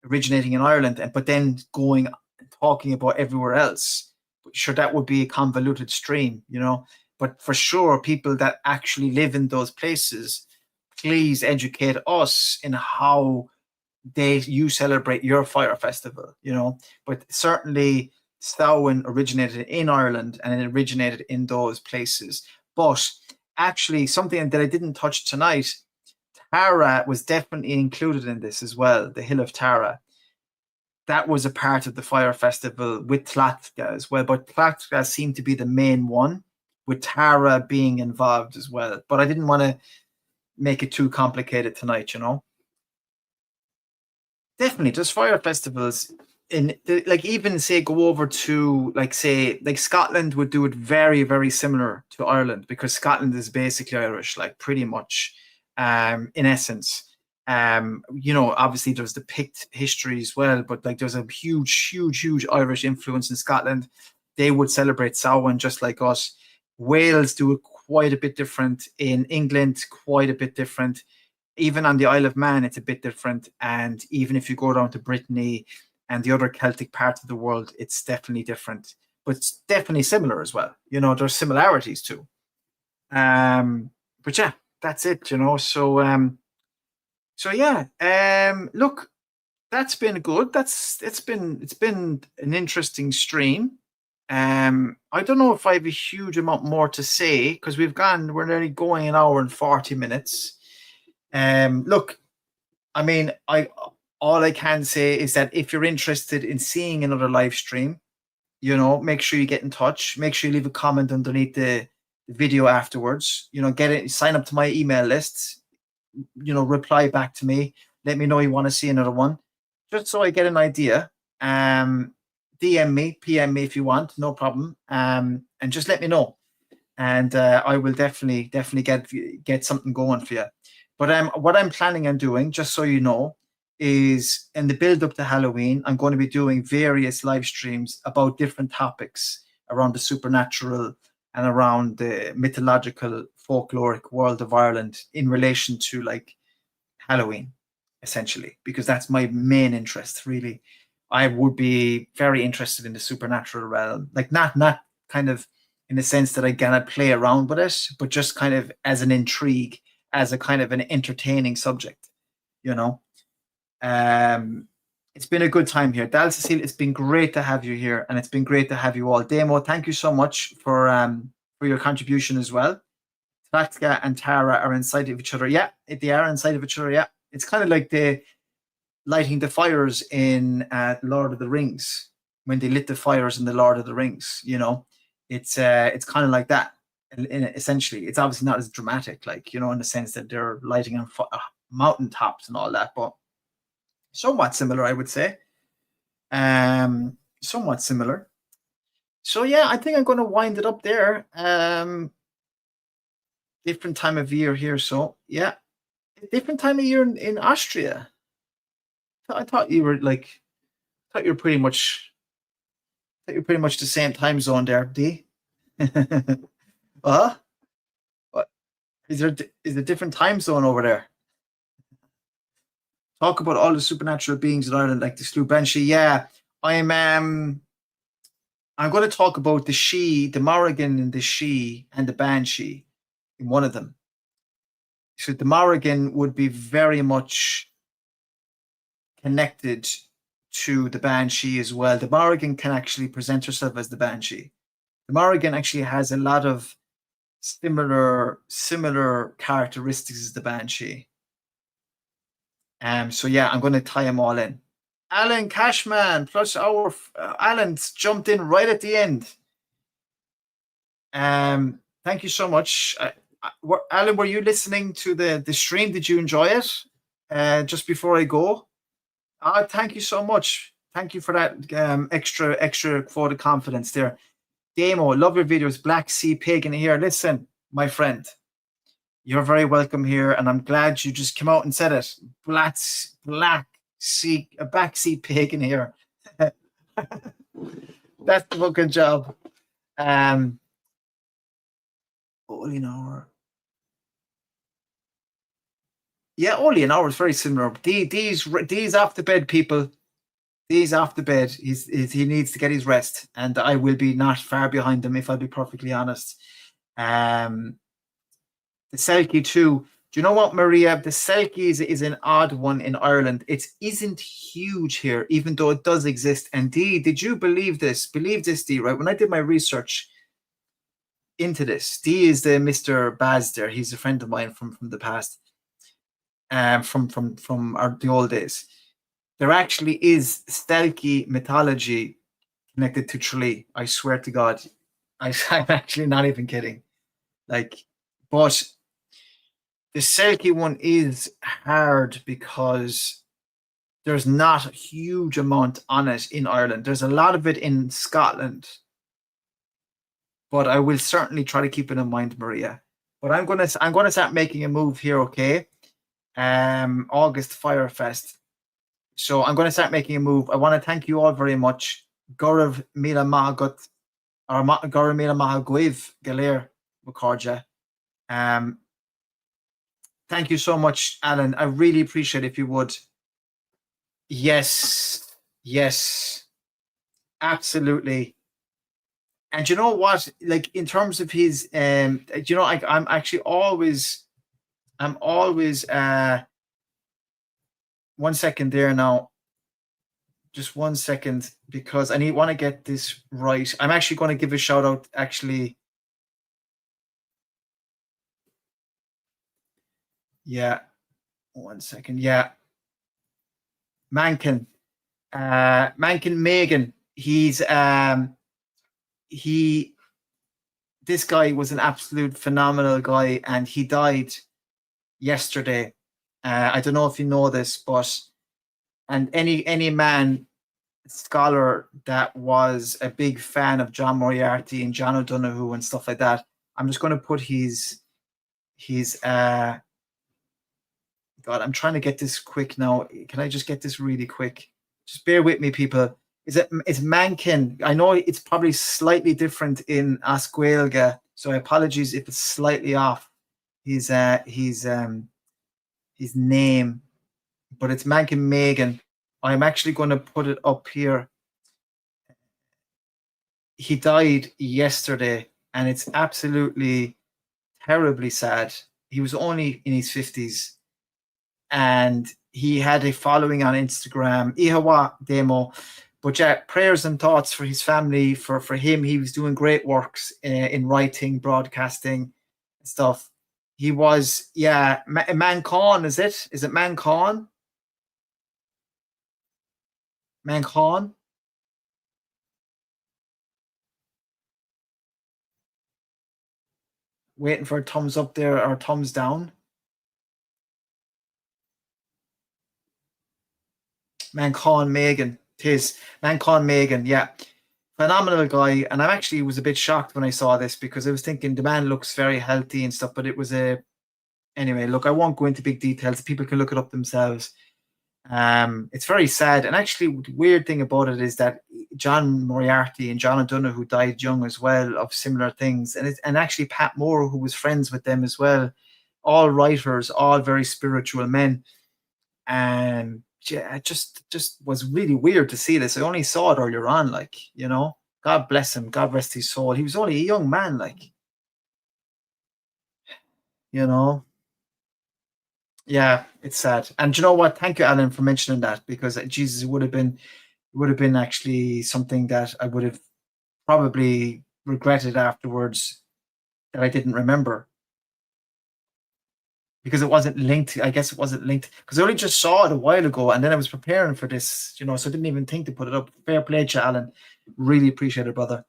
originating in Ireland, but then going and talking about everywhere else. Sure, that would be a convoluted stream, But for sure, people that actually live in those places, please educate us in how you celebrate your fire festival, But certainly Samhain originated in Ireland, and it originated in those places. But actually, something that I didn't touch tonight, Tara was definitely included in this as well. The Hill of Tlachtga, that was a part of the fire festival with Tlachtga as well. But Tlachtga seemed to be the main one, with Tara being involved as well. But I didn't want to make it too complicated tonight, Definitely, there's fire festivals even say go over to Scotland would do it very, very similar to Ireland, because Scotland is basically Irish, pretty much, in essence. Obviously there's the Pict history as well, but there's a huge Irish influence in Scotland. They would celebrate Samhain just like us. Wales do it quite a bit different. In England, quite a bit different. Even on the Isle of Man, it's a bit different. And even if you go down to Brittany and the other Celtic parts of the world, it's definitely different. But it's definitely similar as well. There's similarities too. But yeah, that's it, So yeah, look, that's been good. It's been an interesting stream. I don't know if I have a huge amount more to say, because we're nearly going an hour and 40 minutes. Look, I mean, all I can say is that if you're interested in seeing another live stream, make sure you get in touch. Make sure you leave a comment underneath the video afterwards. Sign up to my email list. Reply back to me. let me know you want to see another one, just so I get an idea. DM me, PM me if you want, no problem. And just let me know, and I will definitely get something going for you. But what I'm planning on doing, just so you know, is in the build up to Halloween, I'm going to be doing various live streams about different topics around the supernatural and around the mythological folkloric world of Ireland in relation to like Halloween, essentially, because that's my main interest, really. I would be very interested in the supernatural realm, like not kind of in the sense that I gonna play around with it, but just kind of as an intrigue, as a kind of an entertaining subject, you know. It's been a good time here, Dal Cecile. It's been great to have you here, and it's been great to have you all. Demo, thank you so much for your contribution as well. Tlachtga and Tara are inside of each other. Yeah, they are inside of each other. Yeah, it's kind of like the lighting the fires in Lord of the Rings, when they lit the fires in the Lord of the Rings. You know, it's kind of like that. Essentially, it's obviously not as dramatic, like, you know, in the sense that they're lighting on mountain tops and all that, but somewhat similar, I would say. Somewhat similar. So yeah, I think I'm going to wind it up there. Different time of year here, so yeah, different time of year in Austria. I thought you were like, thought you were pretty much, thought you're pretty much the same time zone there, D. What? Is there a different time zone over there? Talk about all the supernatural beings in Ireland, like the Slú Banshee. Yeah, I'm going to talk about the She, the Morrigan and the She and the Banshee in one of them. So the Morrigan would be very much connected to the Banshee as well. The Morrigan can actually present herself as the Banshee. The Morrigan actually has a lot of similar characteristics as the Banshee. So yeah, I'm going to tie them all in. Alan Cashman plus our Alan's jumped in right at the end. Thank you so much. Alan, were you listening to the stream? Did you enjoy it? Just before I go, thank you so much. Thank you for that extra vote of confidence there. Demo, love your videos. Black Sea Pagan here. Listen, my friend, you're very welcome here, and I'm glad you just came out and said it. Black Sea, a backseat pagan here. That's the fucking job. Only an hour. Yeah, only an hour is very similar. These off the bed, people. These off the bed. He needs to get his rest, and I will be not far behind him, if I'll be perfectly honest. The Selkie too. Do you know what, Maria? The Selkie is an odd one in Ireland. It isn't huge here, even though it does exist. And Dee, did you believe this? Believe this, Dee, right? When I did my research into this, Dee is the Mr. Baz there. He's a friend of mine from the past, from the old days. There actually is Selkie mythology connected to Tralee. I swear to God. I'm actually not even kidding. Like, but the Selkie one is hard because there's not a huge amount on it in Ireland. There's a lot of it in Scotland. But I will certainly try to keep it in mind, Maria. But I'm gonna start making a move here, okay? August Firefest. So I'm gonna start making a move. I want to thank you all very much. Gaurav Mila Mahagut or Gaurav Mila Mahaguiv Galer Makarja. Thank you so much, Alan. I really appreciate it if you would. Yes, absolutely. And you know what? Like, in terms of his, you know, I'm always. 1 second there now. Just 1 second, because I want to get this right. I'm actually going to give a shout out, actually. Yeah. 1 second. Yeah. Mankin Megan. This guy was an absolute phenomenal guy, and he died yesterday. I don't know if you know this, but and any man scholar that was a big fan of John Moriarty and John O'Donoghue and stuff like that. I'm just going to put his God, I'm trying to get this quick now. Can I just get this really quick? Just bear with me, people. It's Mankin. I know it's probably slightly different in Asquelga, so apologies if it's slightly off his name, but it's Mankin Megan. I'm actually going to put it up here. He died yesterday, and it's absolutely terribly sad. He was only in his 50s, and he had a following on Instagram. Ihawa demo, but yeah, prayers and thoughts for his family. For him, he was doing great works in writing, broadcasting, stuff. He was, yeah, Mancon, is it? Is it Mancon? Mancon? Waiting for a thumbs up there or thumbs down. Mancon Megan. Tis Mancon Megan, yeah. Phenomenal guy. And I actually was a bit shocked when I saw this because I was thinking the man looks very healthy and stuff, but it was anyway, look, I won't go into big details. People can look it up themselves. It's very sad. And actually the weird thing about it is that John Moriarty and John O'Donoghue died young as well of similar things. And actually Pat Moore, who was friends with them as well, all writers, all very spiritual men. And yeah, it just was really weird to see this. I only saw it earlier on, like, you know, God bless him, God rest his soul. He was only a young man, like, you know. Yeah, it's sad. And you know what? Thank you, Alan, for mentioning that, because Jesus, it would have been actually something that I would have probably regretted afterwards that I didn't remember. Because it wasn't linked. I guess it wasn't linked because I only just saw it a while ago, and then I was preparing for this, you know, so I didn't even think to put it up. Fair play to Alan. Really appreciate it, brother.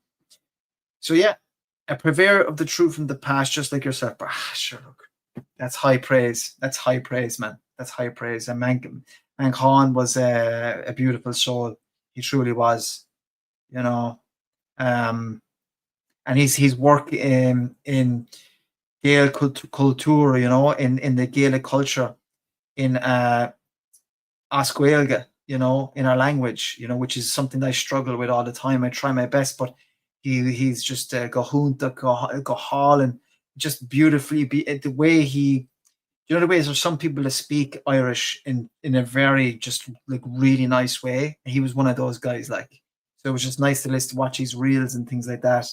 So yeah, a purveyor of the truth from the past, just like yourself. But sure, look, that's high praise. That's high praise, man. That's high praise. And Mancon was a beautiful soul. He truly was, you know. And his work in Gaelic culture, you know, in the Gaelic culture, in Asquelga, you know, in our language, you know, which is something I struggle with all the time. I try my best, but he's just Gahunta, Gahal, and just beautifully the way he, you know, the ways there's some people that speak Irish in a very just like really nice way. He was one of those guys, like, so it was just nice to watch his reels and things like that.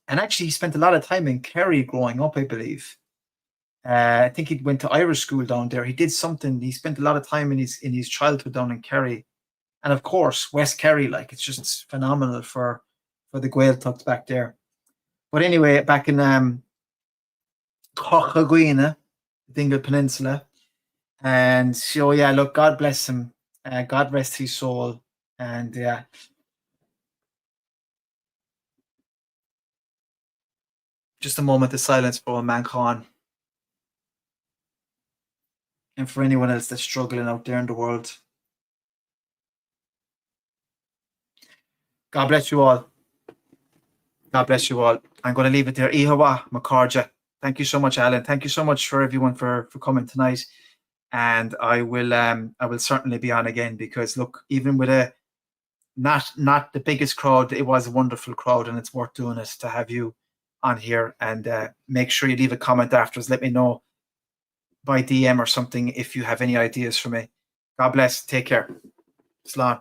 And actually, he spent a lot of time in Kerry growing up, I believe. I think he went to Irish school down there. He did something. He spent a lot of time in his childhood down in Kerry, and of course, West Kerry. Like, it's just phenomenal for the Gaeltacht back there. But anyway, back in Cochaguina, Dingle Peninsula, and so yeah, look, God bless him. God rest his soul, and yeah. Just a moment of silence for Mancon. And for anyone else that's struggling out there in the world. God bless you all. God bless you all. I'm going to leave it there. Ihawa Makarja. Thank you so much, Alan. Thank you so much for everyone for coming tonight. And I will certainly be on again, because look, even with a not the biggest crowd, it was a wonderful crowd, and it's worth doing it to have you on here. And make sure you leave a comment afterwards. Let me know by DM or something if you have any ideas for me. God bless. Take care. Slán.